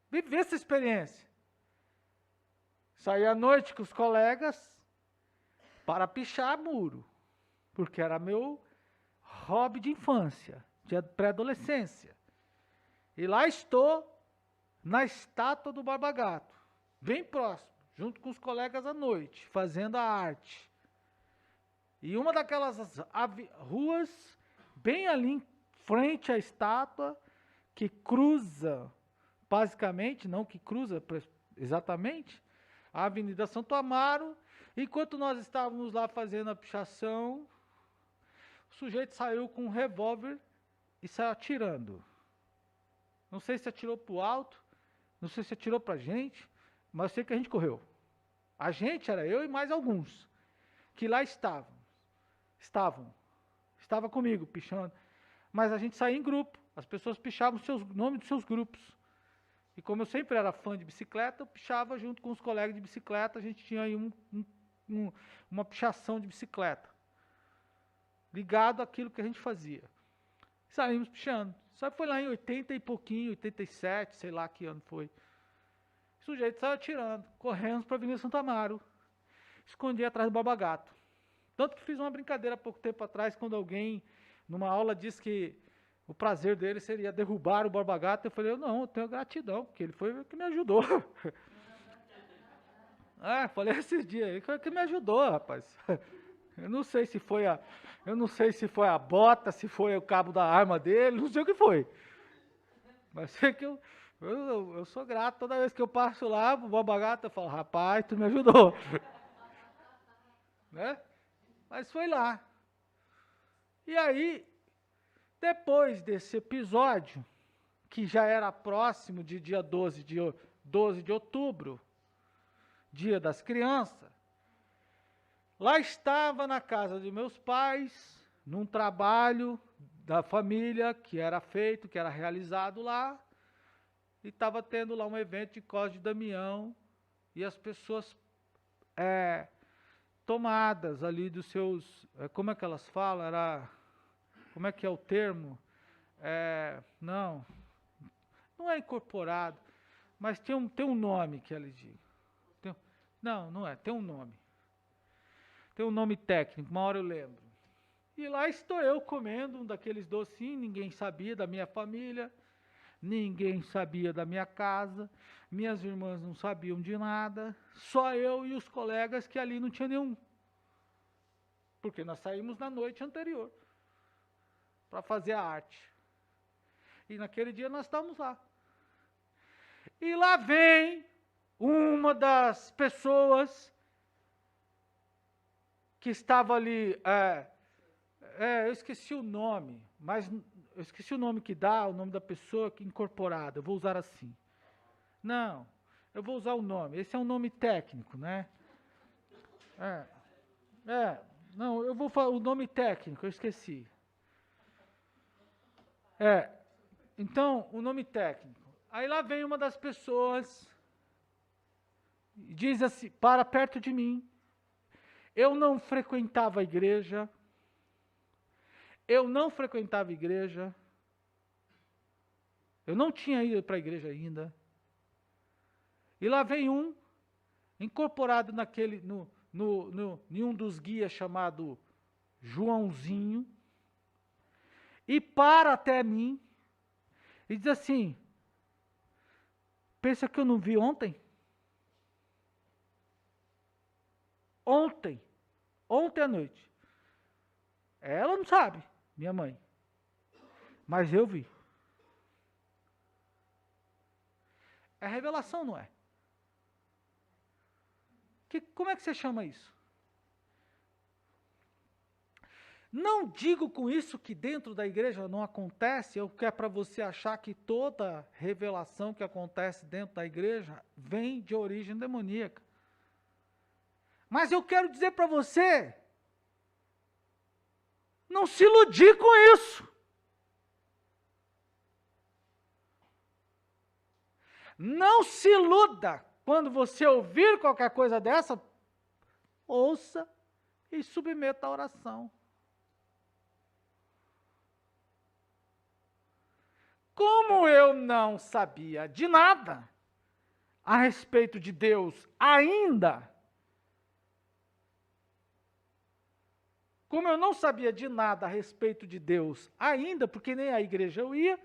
S1: viver essa experiência. Saía à noite com os colegas para pichar muro, porque era meu hobby de infância, de pré-adolescência. E lá estou, na estátua do Barba Gato, bem próximo, junto com os colegas à noite, fazendo a arte. E uma daquelas ruas, bem ali em frente à estátua, que cruza, basicamente, não que cruza exatamente, a Avenida Santo Amaro. Enquanto nós estávamos lá fazendo a pichação, o sujeito saiu com um revólver e saiu atirando. Não sei se atirou para o alto, não sei se atirou para a gente, mas eu sei que a gente correu. A gente era eu e mais alguns, que lá estavam comigo pichando, mas a gente saía em grupo, as pessoas pichavam o nome dos seus grupos. E como eu sempre era fã de bicicleta, eu pichava junto com os colegas de bicicleta, a gente tinha aí uma pichação de bicicleta, ligado àquilo que a gente fazia. Saímos pichando. Só foi lá em 80 e pouquinho, 87, sei lá que ano foi. O sujeito saiu atirando, corremos para a Avenida Santo Amaro, escondi atrás do Barba Gato. Tanto que fiz uma brincadeira há pouco tempo atrás, quando alguém, numa aula, disse que o prazer dele seria derrubar o Barba Gato. Eu falei, não, eu tenho gratidão, porque ele foi o que me ajudou. Falei esses dias, ele foi o que me ajudou, rapaz. Eu não sei se foi a bota, se foi o cabo da arma dele, não sei o que foi. Mas sei que eu sou grato, toda vez que eu passo lá, o Barba Gato, eu falo, rapaz, tu me ajudou. Né? Mas foi lá. E aí, depois desse episódio, que já era próximo de dia 12 de outubro, Dia das Crianças, lá estava na casa de meus pais, num trabalho da família que era feito, que era realizado lá, e estava tendo lá um evento de Cosme de Damião, e as pessoas tomadas ali dos seus, como é que elas falam? Como é que é o termo? Não é incorporado, mas tem um nome que eles dizem. Não é, tem um nome. Tem um nome técnico, uma hora eu lembro. E lá estou eu comendo um daqueles docinhos, ninguém sabia da minha família, ninguém sabia da minha casa, minhas irmãs não sabiam de nada, só eu e os colegas que ali não tinha nenhum. Porque nós saímos na noite anterior para fazer a arte. E naquele dia nós estávamos lá. E lá vem uma das pessoas que estava ali, eu esqueci o nome, mas eu esqueci o nome que dá, o nome da pessoa incorporada, eu vou usar assim. Não, eu vou usar o nome, esse é um nome técnico, né? Não, eu vou falar o nome técnico, eu esqueci. Então, o nome técnico. Aí lá vem uma das pessoas, diz assim, para perto de mim. Eu não frequentava a igreja. Eu não tinha ido para a igreja ainda. E lá vem um, incorporado em um dos guias chamado Joãozinho, e para até mim e diz assim, pensa que eu não vi ontem? Ontem à noite. Ela não sabe, minha mãe. Mas eu vi. É revelação, não é? Como é que você chama isso? Não digo com isso que dentro da igreja não acontece, ou que é para você achar que toda revelação que acontece dentro da igreja vem de origem demoníaca. Mas eu quero dizer para você, não se iludir com isso. Não se iluda quando você ouvir qualquer coisa dessa, ouça e submeta a oração. Como eu não sabia de nada, a respeito de Deus ainda. Como eu não sabia de nada a respeito de Deus ainda, porque nem à igreja eu ia,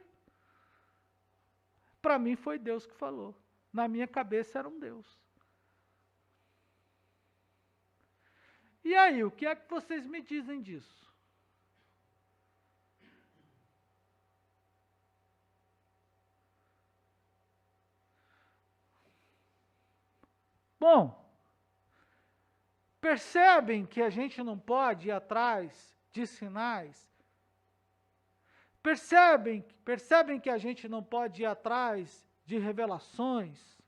S1: para mim foi Deus que falou. Na minha cabeça era um Deus. E aí, o que é que vocês me dizem disso? Bom, percebem que a gente não pode ir atrás de sinais? Percebem que a gente não pode ir atrás de revelações?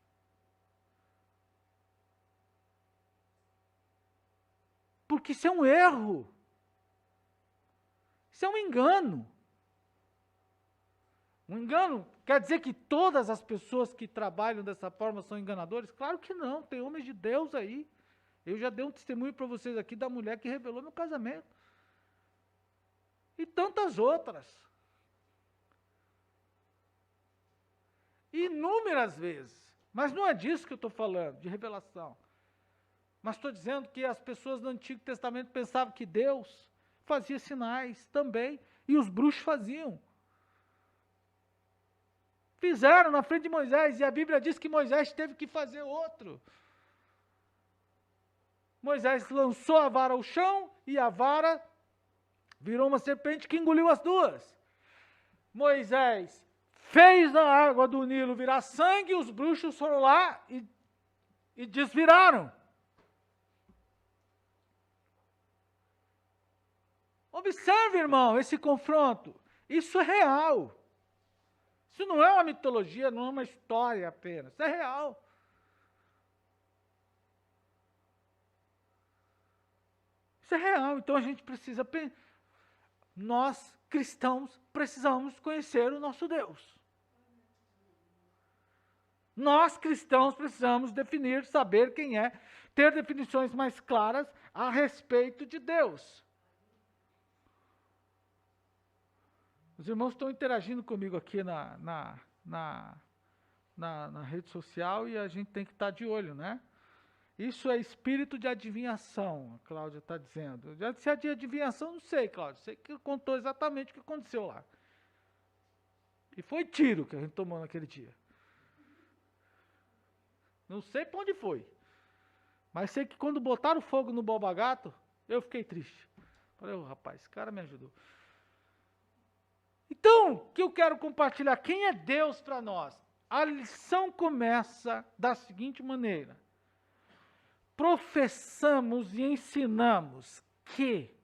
S1: Porque isso é um erro. Isso é um engano. Um engano quer dizer que todas as pessoas que trabalham dessa forma são enganadores? Claro que não, tem homens de Deus aí. Eu já dei um testemunho para vocês aqui da mulher que revelou meu casamento. E tantas outras. Inúmeras vezes. Mas não é disso que eu estou falando, de revelação. Mas estou dizendo que as pessoas do Antigo Testamento pensavam que Deus fazia sinais também. E os bruxos faziam. Fizeram na frente de Moisés. E a Bíblia diz que Moisés teve que fazer outro. Moisés lançou a vara ao chão e a vara virou uma serpente que engoliu as duas. Moisés fez a água do Nilo virar sangue e os bruxos foram lá e desviraram. Observe, irmão, esse confronto. Isso é real. Isso não é uma mitologia, não é uma história apenas. Isso é real. Isso é real. Então a gente precisa... Nós, cristãos, precisamos conhecer o nosso Deus. Nós, cristãos, precisamos definir, saber quem é, ter definições mais claras a respeito de Deus. Os irmãos estão interagindo comigo aqui na rede social e a gente tem que estar de olho, né? Isso é espírito de adivinhação, a Cláudia está dizendo. Se é de adivinhação, não sei, Cláudia. Sei que contou exatamente o que aconteceu lá. E foi tiro que a gente tomou naquele dia. Não sei para onde foi. Mas sei que quando botaram fogo no Boba Gato, eu fiquei triste. Falei, rapaz, esse cara me ajudou. Então, o que eu quero compartilhar? Quem é Deus para nós? A lição começa da seguinte maneira. Professamos e ensinamos que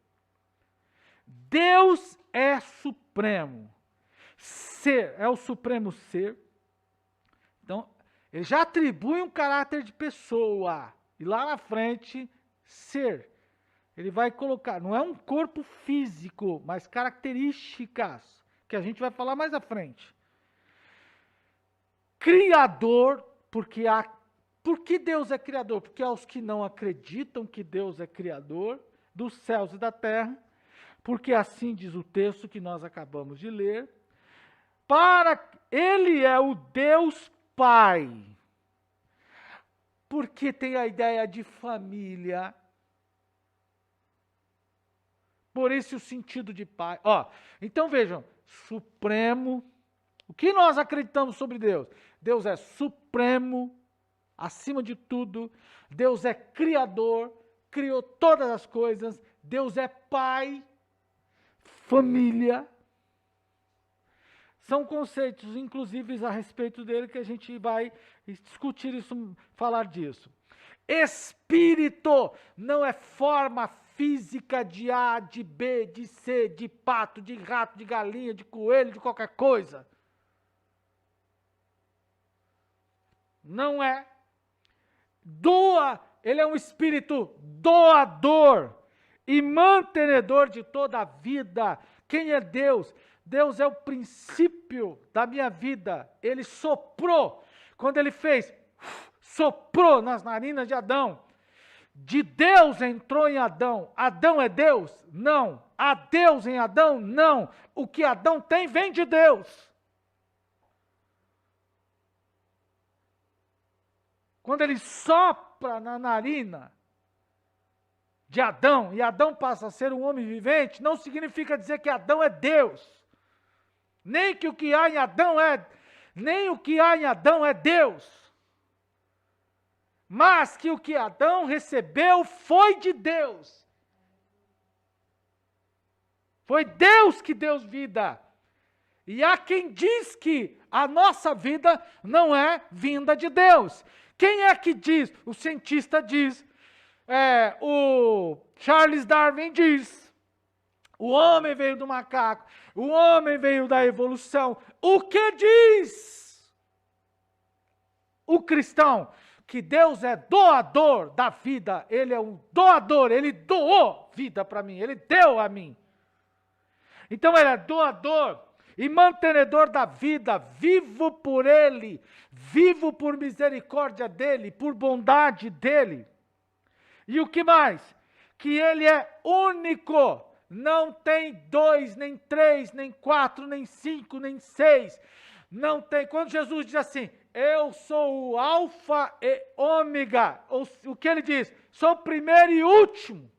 S1: Deus é supremo. Ser, é o supremo ser. Então, ele já atribui um caráter de pessoa. E lá na frente, ser. Ele vai colocar, não é um corpo físico, mas características, que a gente vai falar mais à frente. Criador, por que Deus é criador? Porque aos que não acreditam que Deus é criador dos céus e da terra, porque assim diz o texto que nós acabamos de ler, ele é o Deus Pai, porque tem a ideia de família, por isso o sentido de pai. Então vejam, supremo, o que nós acreditamos sobre Deus? Deus é supremo, acima de tudo, Deus é criador, criou todas as coisas, Deus é pai, família. São conceitos, inclusive, a respeito dele, que a gente vai discutir isso, falar disso. Espírito não é forma física de A, de B, de C, de pato, de rato, de galinha, de coelho, de qualquer coisa. Não é. Ele é um espírito doador e mantenedor de toda a vida. Quem é Deus? Deus é o princípio da minha vida. Ele soprou. Quando ele fez, soprou nas narinas de Adão. De Deus entrou em Adão. Adão é Deus? Não. Há Deus em Adão? Não. O que Adão tem vem de Deus. quando ele sopra na narina de Adão, e Adão passa a ser um homem vivente, não significa dizer que Adão é Deus. Nem que o que há em Adão é Deus. Mas que o que Adão recebeu foi de Deus. Foi Deus que deu vida. E há quem diz que a nossa vida não é vinda de Deus. Quem é que diz? O cientista diz, o Charles Darwin diz, o homem veio do macaco, o homem veio da evolução. O que diz o cristão? Que Deus é doador da vida, Ele é um doador, Ele doou vida para mim, Ele deu a mim. Então Ele é doador e mantenedor da vida, vivo por Ele, vivo por misericórdia dEle, por bondade dEle. E o que mais? Que Ele é único, não tem 2, nem 3, nem 4, nem 5, nem 6, não tem. Quando Jesus diz assim, eu sou o alfa e ômega, o que ele diz? Sou o primeiro e último.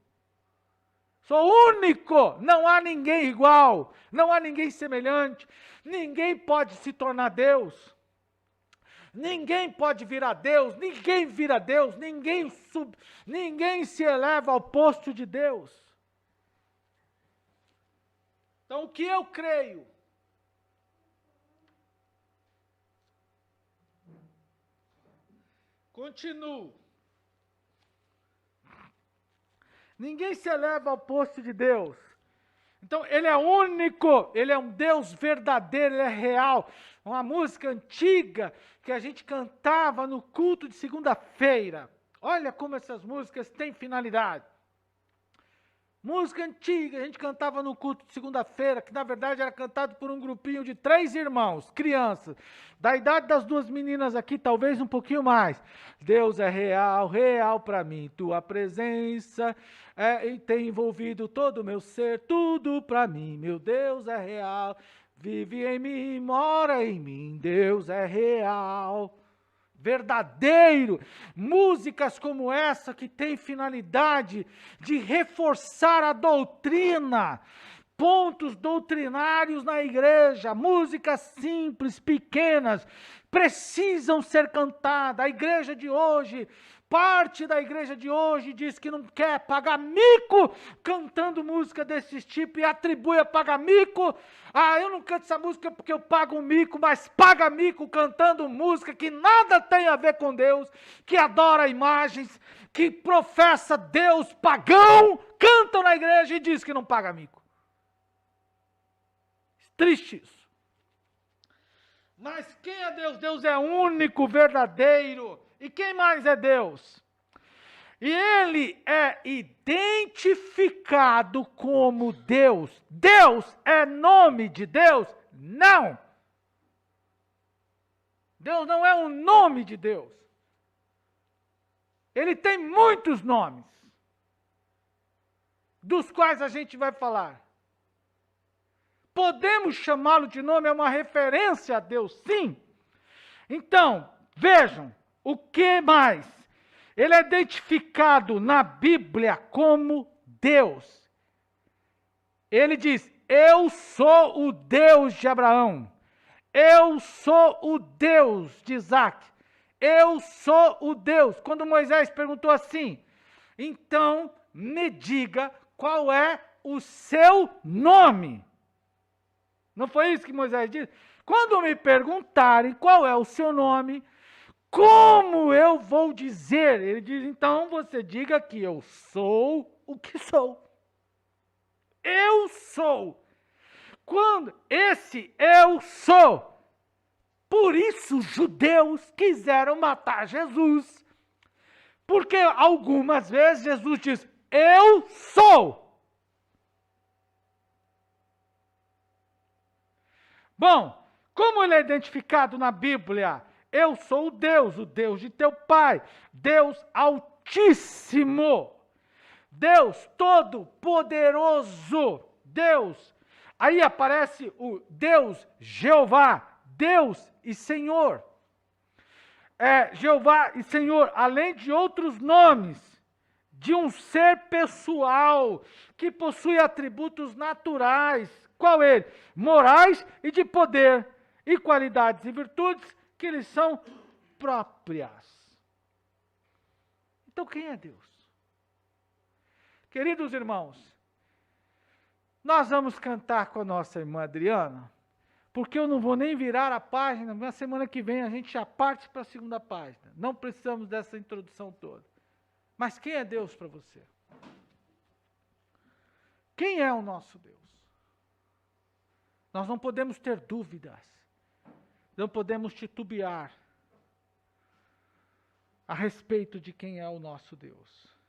S1: Sou único, não há ninguém igual, não há ninguém semelhante, ninguém pode se tornar Deus, ninguém pode virar Deus, ninguém vira Deus, ninguém se eleva ao posto de Deus. Então o que eu creio? Continuo. Ninguém se eleva ao posto de Deus. Então, Ele é único, Ele é um Deus verdadeiro, Ele é real. Uma música antiga que a gente cantava no culto de segunda-feira. Olha como essas músicas têm finalidade. Música antiga, a gente cantava no culto de segunda-feira, que na verdade era cantado por um grupinho de 3 irmãos, crianças, da idade das 2 meninas aqui, talvez um pouquinho mais. Deus é real, real para mim, tua presença tem envolvido todo o meu ser, tudo para mim, meu Deus é real, vive em mim, mora em mim, Deus é real. Verdadeiro, músicas como essa que tem finalidade de reforçar a doutrina, pontos doutrinários na igreja, músicas simples, pequenas, precisam ser cantadas. A igreja de hoje, parte da igreja de hoje diz que não quer pagar mico cantando música desse tipo e atribui a pagar mico. Eu não canto essa música porque eu pago um mico, mas paga mico cantando música que nada tem a ver com Deus, que adora imagens, que professa Deus pagão, cantam na igreja e diz que não paga mico. Triste isso. Mas quem é Deus? Deus é único, verdadeiro. E quem mais é Deus? E Ele é identificado como Deus. Deus é nome de Deus? Não. Deus não é um nome de Deus. Ele tem muitos nomes, dos quais a gente vai falar. Podemos chamá-lo de nome, é uma referência a Deus, sim. Então, vejam, o que mais? Ele é identificado na Bíblia como Deus. Ele diz, eu sou o Deus de Abraão. Eu sou o Deus de Isaac. Eu sou o Deus. Quando Moisés perguntou assim, então me diga qual é o seu nome. Não foi isso que Moisés disse? Quando me perguntarem qual é o seu nome, como eu vou dizer? Ele diz, então você diga que eu sou o que sou. Eu sou. Quando esse eu sou. Por isso os judeus quiseram matar Jesus. Porque algumas vezes Jesus diz, eu sou. Bom, como ele é identificado na Bíblia? Eu sou o Deus de teu pai, Deus Altíssimo, Deus Todo-Poderoso, Deus. Aí aparece o Deus Jeová, Deus e Senhor. Jeová e Senhor, além de outros nomes, de um ser pessoal, que possui atributos naturais. Qual ele? Morais e de poder, e qualidades e virtudes que lhes são próprias. Então, quem é Deus? Queridos irmãos, nós vamos cantar com a nossa irmã Adriana, porque eu não vou nem virar a página, na semana que vem a gente já parte para a segunda página. Não precisamos dessa introdução toda. Mas quem é Deus para você? Quem é o nosso Deus? Nós não podemos ter dúvidas, não podemos titubear a respeito de quem é o nosso Deus.